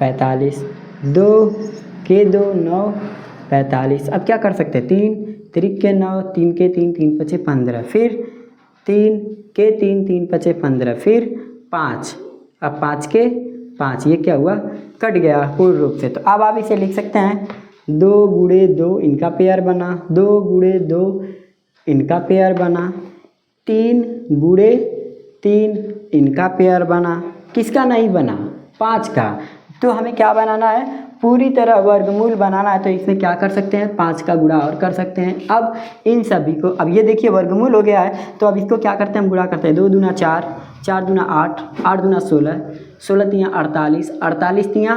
45, 2 के 2 9 45। अब क्या कर सकते हैं, 3 3 के 9, 3 के 3 3 पचे 15, फिर 3 के 3 3 पचे 15, फिर 5, अब 5 के 5, ये क्या हुआ, कट गया पूर्ण रूप से। तो अब आप इसे लिख सकते हैं 2 गुणे 2 इनका पेयर बना, 2 गुणे 2 इनका पेयर बना, 3 गुणे 3 इनका पेयर बना, किसका नहीं बना, 5 का। तो हमें क्या बनाना है, पूरी तरह वर्गमूल बनाना है। तो इसमें क्या कर सकते हैं, 5 का गुणा और कर सकते हैं। अब इन सभी को, अब ये देखिए वर्गमूल हो गया है, तो अब इसको क्या करते हैं, हम गुणा करते हैं। 2 दूना 4, 4 दूना 8, 8 दूना 16, 16 तियाँ 48, 48 तियाँ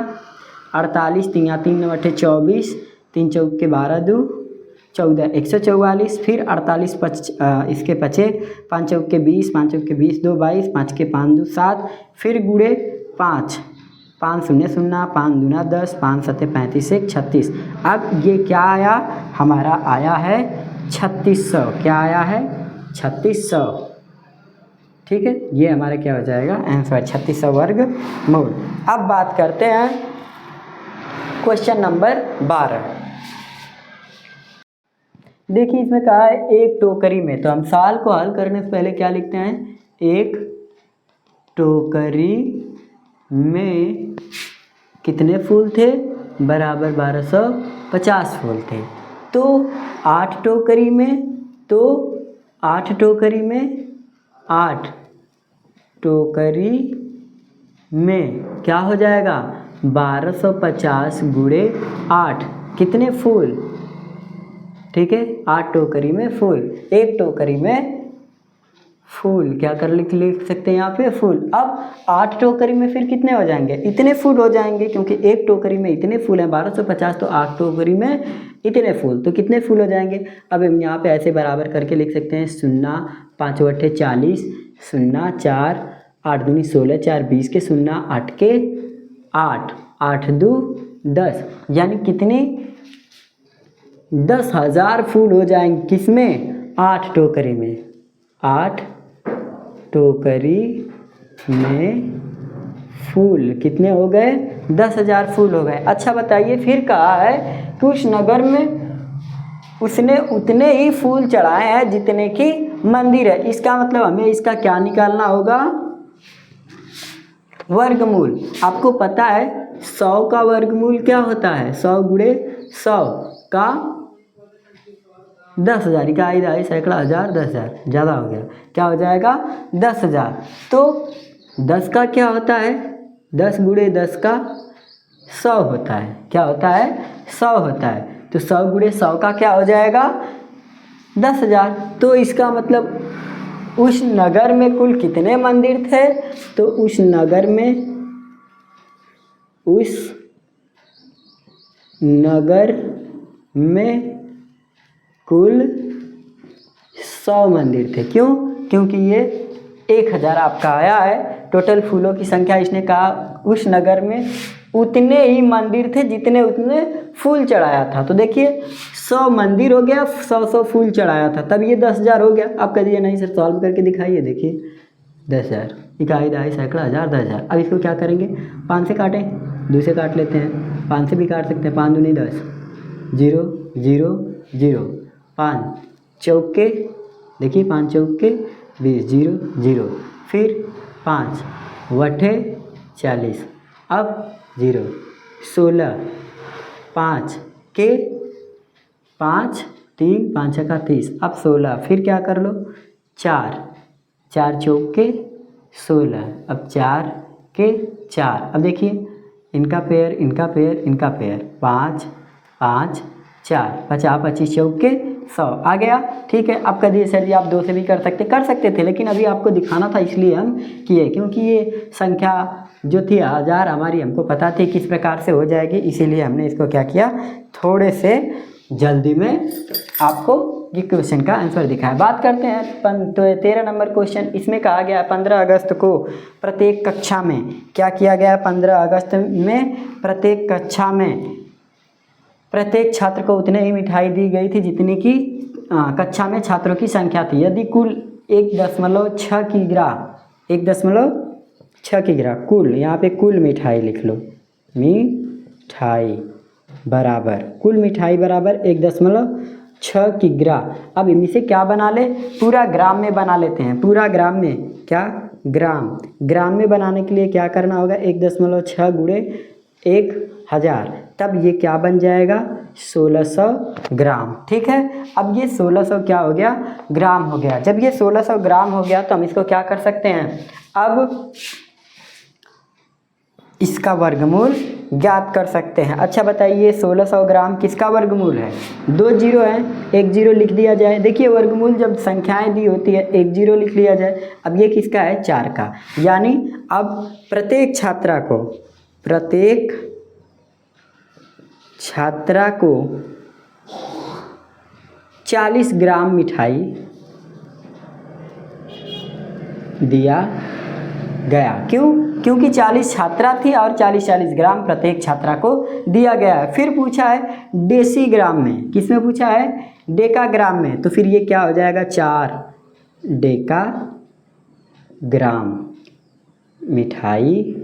48 तियाँ 3 9 8 24, 3 चौक के 12 2 14, 144, फिर 48 इसके पचे, 5 चौक के 20, 5 चौक के 20 2 22, 5 के 5 2 7, फिर गुणे 5, 5 0 0, 5 दूना 10, 5 7 35 1 36। अब ये क्या आया, हमारा आया है 3600। क्या आया है, 3600। ठीक है, ये हमारा क्या हो जाएगा, आंसर 3600 वर्गमूल। अब बात करते हैं क्वेश्चन नंबर 12। देखिए इसमें कहा है एक टोकरी में, तो हम सवाल को हल करने से पहले क्या लिखते हैं, एक टोकरी में कितने फूल थे, बराबर 1250 फूल थे। तो 8 टोकरी में, तो 8 टोकरी में, 8 टोकरी में क्या हो जाएगा, 1250 गुणे 8, कितने फूल, ठीक है, 8 टोकरी में फूल, एक टोकरी में फूल, क्या कर लिख सकते हैं यहाँ पे, फूल। अब 8 टोकरी में फिर कितने हो जाएंगे, इतने फूल हो जाएंगे, क्योंकि एक टोकरी में इतने फूल हैं 1250, तो 8 टोकरी में इतने फूल, तो कितने फूल हो जाएंगे। अब हम यहाँ पे ऐसे बराबर करके लिख सकते हैं, 0 5 8 40, 0 4 8 दूनी 16, 4 20 के 0, 8 के 8, 8 2 10, यानी कितने, 10,000 फूल हो जाएंगे, किसमें, 8 टोकरी में। 8 टोकरी में फूल कितने हो गए, 10,000 फूल हो गए। अच्छा बताइए, फिर कहा है कि उस नगर में उसने उतने ही फूल चढ़ाए हैं जितने की मंदिर है। इसका मतलब हमें इसका क्या निकालना होगा, वर्गमूल। आपको पता है 100 का वर्गमूल क्या होता है, 100 गुणे 100 का 10,000, इकाई दहाई सैकड़ा हज़ार 10,000, ज़्यादा हो गया, क्या हो जाएगा 10,000। तो 10 का क्या होता है, 10 गुणे 10 का 100 होता है, क्या होता है, 100 होता है। तो 100 गुणे 100 का क्या हो जाएगा, 10,000। तो इसका मतलब उस नगर में कुल कितने मंदिर थे, तो उस नगर में कुल 100 मंदिर थे। क्यों, क्योंकि ये 1000 आपका आया है टोटल फूलों की संख्या। इसने कहा उस नगर में उतने ही मंदिर थे जितने उतने फूल चढ़ाया था। तो देखिए 100 मंदिर हो गया, 100 फूल चढ़ाया था, तब ये 10,000 हो गया। आप कह दीजिए नहीं सर सॉल्व करके दिखाइए, देखिए 10,000, इकाई दहाई सैकड़ा हज़ार 10,000। अब इसको क्या करेंगे, 5 से काटें, 2 से काट लेते हैं, 5 से भी काट सकते हैं, 5 दूनी 10, 0 0 0, 5 चौके, देखिए 5 चौके 20, 0 0, फिर 5 वठे 40, अब 0 16, 5 के 5 3 5 का 30, अब 16, फिर क्या कर लो 4 4 चौके 16, अब 4 के 4, अब देखिए इनका पेयर इनका पेयर इनका पेयर, 5 5 4, 50 25 चौके 100 आ गया। ठीक है, अब कहिए सर जी आप 2 से भी कर सकते थे, लेकिन अभी आपको दिखाना था इसलिए हम किए, क्योंकि ये संख्या जो थी 1000 हमारी हमको पता थी किस प्रकार से हो जाएगी, इसीलिए हमने इसको क्या किया, थोड़े से जल्दी में आपको ये क्वेश्चन का आंसर दिखाया। बात करते हैं 13 नंबर क्वेश्चन। इसमें कहा गया 15 अगस्त को प्रत्येक कक्षा में क्या किया गया, 15 अगस्त में प्रत्येक कक्षा में प्रत्येक छात्र को उतने ही मिठाई दी गई थी जितनी की कक्षा में छात्रों की संख्या थी। यदि कुल 1.6 किग्रा 1.6 किग्रा कुल, यहाँ पे कुल मिठाई लिख लो, मिठाई बराबर कुल मिठाई बराबर 1.6 किग्रा। अब इनमें से क्या बना ले, पूरा ग्राम में बना लेते हैं। पूरा ग्राम में क्या, ग्राम। ग्राम में बनाने के लिए क्या करना होगा, 1.6 गुणे 1000, तब ये क्या बन जाएगा, 1600 ग्राम। ठीक है, अब ये 1600 क्या हो गया, ग्राम हो गया। जब ये 1600 ग्राम हो गया तो हम इसको क्या कर सकते हैं, अब इसका वर्गमूल ज्ञात कर सकते हैं। अच्छा बताइए 1600 ग्राम किसका वर्गमूल है, 2 जीरो है, 1 जीरो लिख दिया जाए। देखिए वर्गमूल जब संख्याएं दी होती है 1 जीरो लिख लिया जाए। अब ये किसका है, 4 का। यानी अब प्रत्येक छात्रा को 40 ग्राम मिठाई दिया गया। क्यों, क्योंकि 40 छात्रा थी और 40-40 ग्राम प्रत्येक छात्रा को दिया गया है। फिर पूछा है डेसी ग्राम में, किसमें पूछा है, डेका ग्राम में, तो फिर ये क्या हो जाएगा, 4 डेका ग्राम मिठाई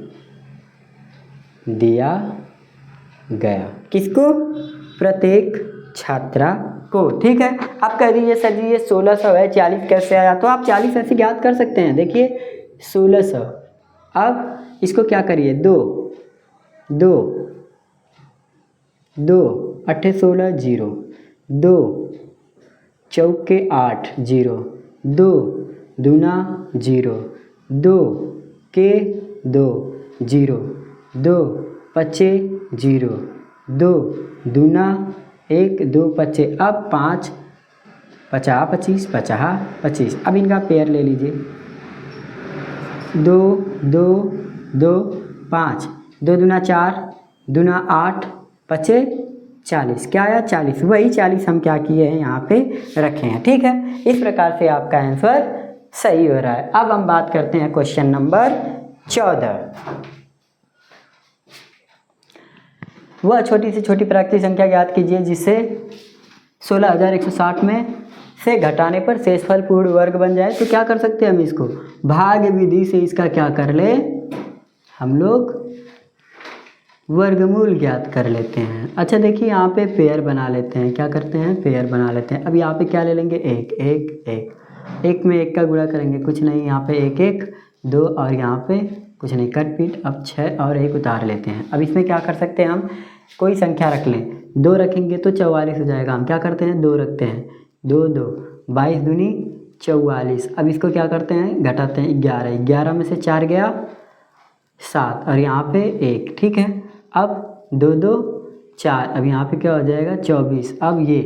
दिया गया। किसको, प्रत्येक छात्रा को। ठीक है, आप कह दीजिए सर जी ये 1600 है, 40 कैसे आया, तो आप 40 ऐसे ज्ञात कर सकते हैं। देखिए 1600, अब इसको क्या करिए, 2 अट्ठे 16 जीरो, 2 चौके 8 जीरो, 2 दूना जीरो, 2 के 2 जीरो, 2 पचे जीरो, 2 दूना 1, 2 पचे, अब 5 50 25 50 25। अब इनका पेयर ले लीजिए, 2 2 2 5, 2 दूना 4, दूना 8, पचे 40, क्या आया 40। वही 40 हम क्या किए हैं, यहाँ पे रखे हैं। ठीक है, इस प्रकार से आपका आंसर सही हो रहा है। अब हम बात करते हैं क्वेश्चन नंबर 14। वह छोटी से छोटी प्राकृतिक संख्या ज्ञात कीजिए जिससे 16160 में से घटाने पर शेषफल पूर्ण वर्ग बन जाए। तो क्या कर सकते हैं हम इसको, भाग विधि से इसका क्या कर ले, हम लोग वर्गमूल ज्ञात कर लेते हैं। अच्छा देखिए यहाँ पे पेयर बना लेते हैं, क्या करते हैं, पेयर बना लेते हैं। अब यहाँ पे क्या ले लेंगे, 1 1 1, 1 में 1 का गुणा करेंगे, कुछ नहीं, यहाँ पे 1 1 2 और यहाँ पे कुछ नहीं, कट पीट। अब 6 और 1 उतार लेते हैं। अब इसमें क्या कर सकते हैं, हम कोई संख्या रख लें, 2 रखेंगे तो 44 हो जाएगा। हम क्या करते हैं, 2 रखते हैं, 2 2 22 दूनी 44। अब इसको क्या करते हैं, घटाते हैं, 11 11 में से 4 गया 7 और यहाँ पे 1। ठीक है, अब 2 2 4, अब यहाँ पे क्या हो जाएगा 24। अब ये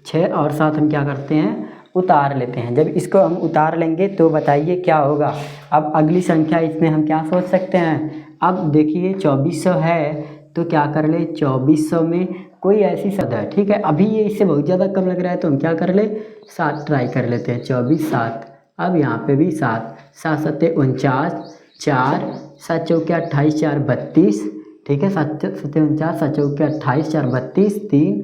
6 और 7 हम क्या करते हैं, उतार लेते हैं। जब इसको हम उतार लेंगे तो बताइए क्या होगा। अब अगली संख्या इसमें हम क्या सोच सकते हैं, अब देखिए 2400 है तो क्या कर ले, 2400 में कोई ऐसी शब्द है, ठीक है, अभी ये इससे बहुत ज़्यादा कम लग रहा है तो हम क्या कर ले, 7 ट्राई कर लेते हैं, 24 7। अब यहाँ पे भी 7 7 सत्ते 49, 4 7 चौके 28 4 32, ठीक है, 7 सत्ते 49 7 चौके 28 4 32, 3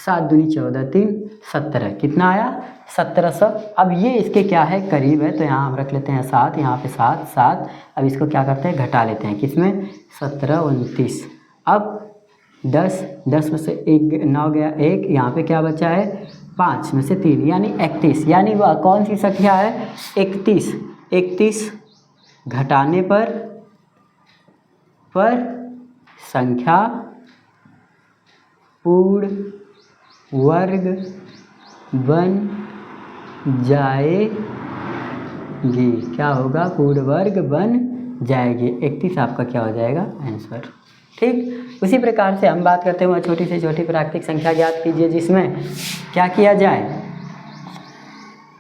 7 दूनी 14 3 17, कितना आया 1700। अब ये इसके क्या है, करीब है, तो यहाँ हम रख लेते हैं 7, यहाँ पे 7 7। अब इसको क्या करते हैं, घटा लेते हैं, किसमें 17 29। अब 10 10 में से 1 9 गया 1, यहाँ पे क्या बचा है 5 में से 3 यानी 31, यानी वह कौन सी संख्या है 31। 31 घटाने पर संख्या पूर्ण वर्ग बन जाएगी। क्या होगा, पूर्ण वर्ग बन जाएगी। 31 आपका क्या हो जाएगा आंसर। ठीक, उसी प्रकार से हम बात करते हुए छोटी से छोटी प्राकृतिक संख्या ज्ञात कीजिए जिसमें क्या किया जाए,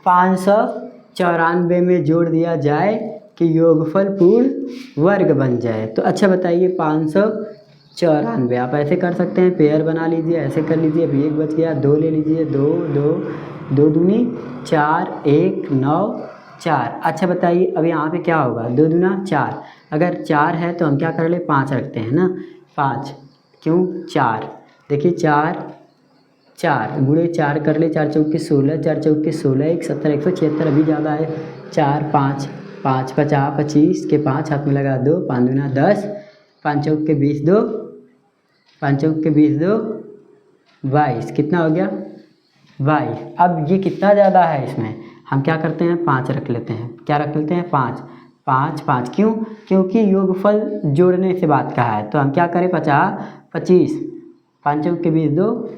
594 में जोड़ दिया जाए कि योगफल पूर्ण वर्ग बन जाए। तो अच्छा बताइए 594, आप ऐसे कर सकते हैं, पेयर बना लीजिए, ऐसे कर लीजिए। अभी 1 बच गया, 2 ले लीजिए, 2 2 2 दूनी 4 1 9 4। अच्छा बताइए अब यहाँ पे क्या होगा, 2 दूना 4, अगर 4 है तो हम क्या कर ले 5 रखते हैं ना, 5 क्यों 4, देखिए 4 4 गुणे 4 कर ले, 4 चौके 16, 4 चौके 16 1 17 176, अभी ज़्यादा है 4 5 5 50 25 के 5 हाथ में लगा 2, 5 दूना 10, 5 चौक के 20 2, 5 चौक के 20 2 22, कितना हो गया 22। अब ये कितना ज़्यादा है, इसमें हम क्या करते हैं 5 रख लेते हैं। क्या रख लेते हैं 5 5 5, क्यों? क्योंकि योगफल जोड़ने से बात कहा है। तो हम क्या करें 50 25, 5 चौक के 20 2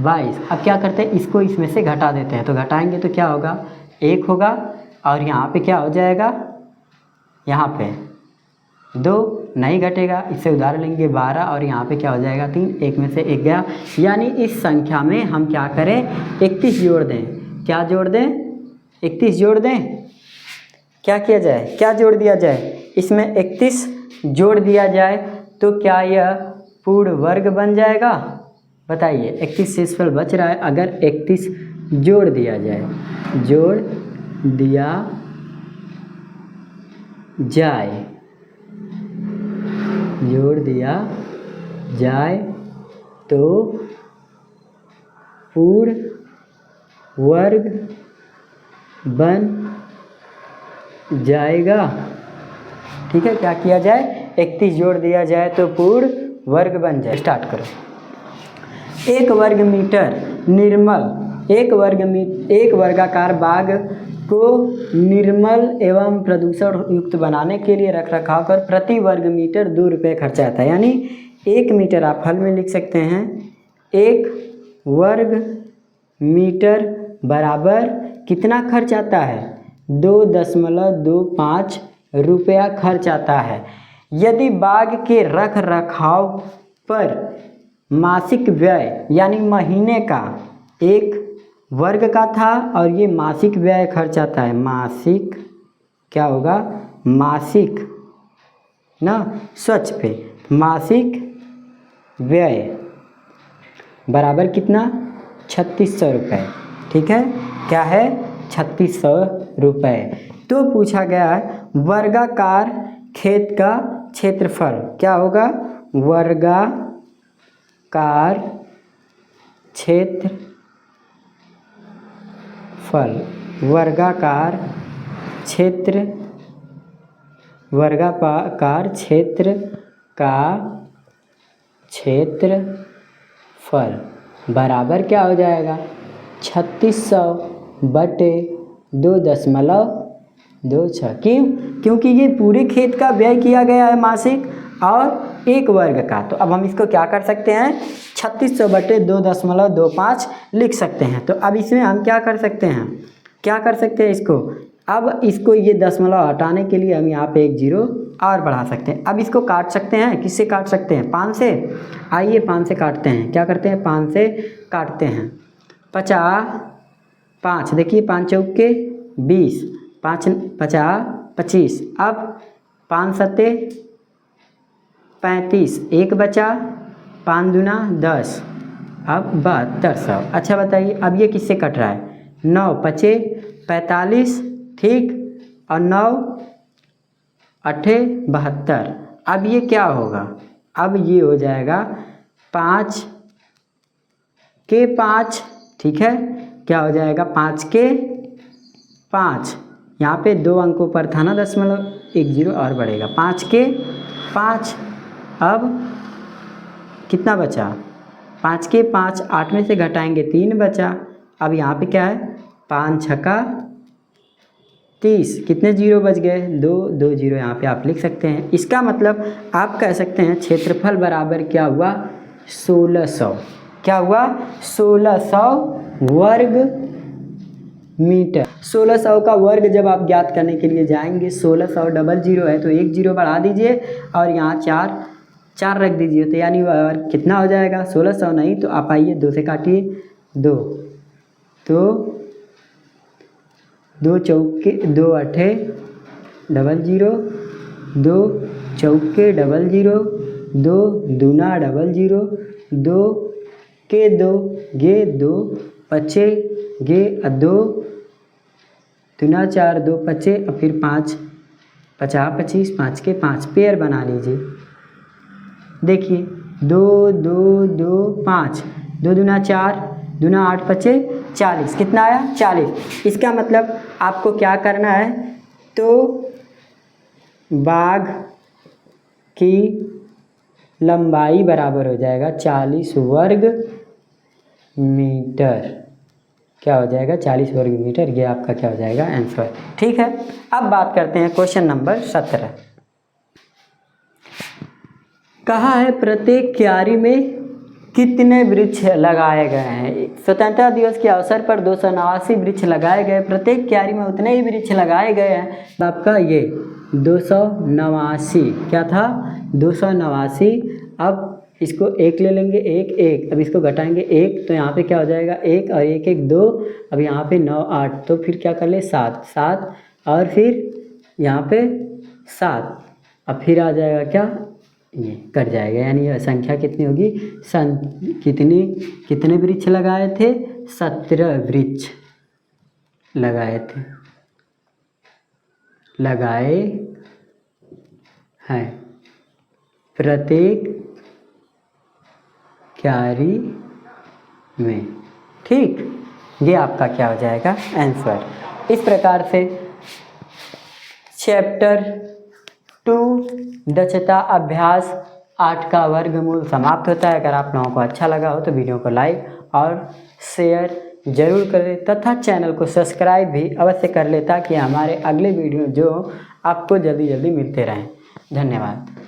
22। अब क्या करते हैं, इसको इसमें से घटा देते हैं। तो घटाएंगे तो क्या होगा 1 होगा, और यहाँ पे क्या हो जाएगा, यहाँ पे 2 नहीं घटेगा, इससे उधार लेंगे 12, और यहाँ पे क्या हो जाएगा 3, 1 में से 1 गया। यानी इस संख्या में हम क्या करें 31 जोड़ दें। क्या जोड़ दें 31 जोड़ दें। क्या किया जाए, क्या जोड़ दिया जाए, इसमें 31 जोड़ दिया जाए तो क्या यह पूर्ण वर्ग बन जाएगा? बताइए 31 शेषफल बच रहा है, अगर 31 जोड़ दिया जाए, जोड़ दिया जाए, जोड़ दिया जाए तो पूर्ण वर्ग बन जाएगा। ठीक है, क्या किया जाए 31 जोड़ दिया जाए तो पूर्ण वर्ग बन जाए। स्टार्ट करो। 1 वर्ग मीटर निर्मल एक वर्गाकार बाग को निर्मल एवं प्रदूषण युक्त बनाने के लिए रख रखाव कर प्रति वर्ग मीटर 2 रुपये खर्चा आता है। यानी 1 मीटर आप हल में लिख सकते हैं 1 वर्ग मीटर बराबर कितना खर्च आता है 2.25 रुपया खर्च आता है। यदि बाग के रख रखाव पर मासिक व्यय यानी महीने का 1 वर्ग का था और ये मासिक व्यय खर्च आता है, मासिक क्या होगा मासिक ना स्वच्छ पे मासिक व्यय बराबर कितना 3600 रुपये। ठीक है, क्या है 3600 रुपये। तो पूछा गया है वर्गाकार खेत का क्षेत्रफल क्या होगा, वर्गाकार क्षेत्रफल, वर्गाकार क्षेत्र का क्षेत्रफल बराबर क्या हो जाएगा 3600 बटे 2.26। क्यों? क्योंकि ये पूरे खेत का व्यय किया गया है मासिक और 1 वर्ग का। तो अब हम इसको क्या कर सकते हैं 3600 बटे 2.25 लिख सकते हैं। तो अब इसमें हम क्या कर सकते हैं, क्या कर सकते हैं इसको, अब इसको ये दशमलव हटाने के लिए हम यहाँ पे 1 0 और बढ़ा सकते हैं। अब इसको काट सकते हैं, किससे काट सकते हैं 5 से। आइए 5 से काटते हैं, क्या करते हैं 5 से काटते हैं 50 5, देखिए 5 चौक के 20, 5 50 25, अब 5 सत्ते 35, 1 बचा 5 दूना 10, अब 7200। अच्छा बताइए अब ये किससे कट रहा है 9 पचे 45, ठीक, और 9 8 72। अब ये क्या होगा, अब ये हो जाएगा 5 के 5, ठीक है, क्या हो जाएगा 5 के 5, यहाँ पे 2 अंकों पर था ना 0.10 और बढ़ेगा 5 के 5। अब कितना बचा 5 के 5, 8 में से घटाएंगे 3 बचा। अब यहाँ पे क्या है 5 छक्का 30, कितने 0 बच गए 2 2 0 यहाँ पे आप लिख सकते हैं। इसका मतलब आप कह सकते हैं क्षेत्रफल बराबर क्या हुआ 1600, क्या हुआ 1600 वर्ग मीटर। 1600 का वर्ग जब आप ज्ञात करने के लिए जाएंगे 1600 00 है तो 1 0 बढ़ा दीजिए और यहाँ 4 रख दीजिए, तो यानी कितना हो जाएगा 1600 नहीं तो आप आइए 2 से काटिए 2, तो 2 चौके 2 8 00, 2 चौके 00, 2 दूना 00, 2 के 2 गे 2 पचे गे 2 दूना 4 2 पचे और फिर 5 50 25, 5 के 5 पेयर बना लीजिए। देखिए 2 2 2 5, 2 दूना 4, दूना 8 पचे 40, कितना आया 40। इसका मतलब आपको क्या करना है तो बाघ की लंबाई बराबर हो जाएगा 40 वर्ग मीटर। क्या हो जाएगा? 40 वर्ग मीटर। ये आपका क्या हो जाएगा? आंसर। ठीक है, अब बात करते हैं क्वेश्चन नंबर 17। कहा है प्रत्येक क्यारी में कितने वृक्ष लगाए गए हैं? स्वतंत्रता दिवस के अवसर पर 289 वृक्ष लगाए गए, प्रत्येक क्यारी में उतने ही वृक्ष लगाए गए हैं। तो आपका ये 289 क्या था? 289। अब इसको एक ले लेंगे, एक, अब इसको घटाएंगे एक, तो यहाँ पे क्या हो जाएगा? एक और एक 2, अब यहाँ पे 9 8, तो फिर क्या कर ले? 7 और फिर यहाँ पे 7, अब फिर आ जाएगा क्या? ये कट जाएगा, यानी यह संख्या कितनी होगी? कितने वृक्ष लगाए थे? 17 वृक्ष लगाए हैं प्रत्येक क्यारी में। ठीक, ये आपका क्या हो जाएगा? आंसर। इस प्रकार से चैप्टर 2 दक्षता अभ्यास 8 का वर्गमूल समाप्त होता है। अगर आप लोगों को अच्छा लगा हो तो वीडियो को लाइक और शेयर जरूर करें तथा चैनल को सब्सक्राइब भी अवश्य कर लें ताकि हमारे अगले वीडियो जो आपको जल्दी मिलते रहें। धन्यवाद।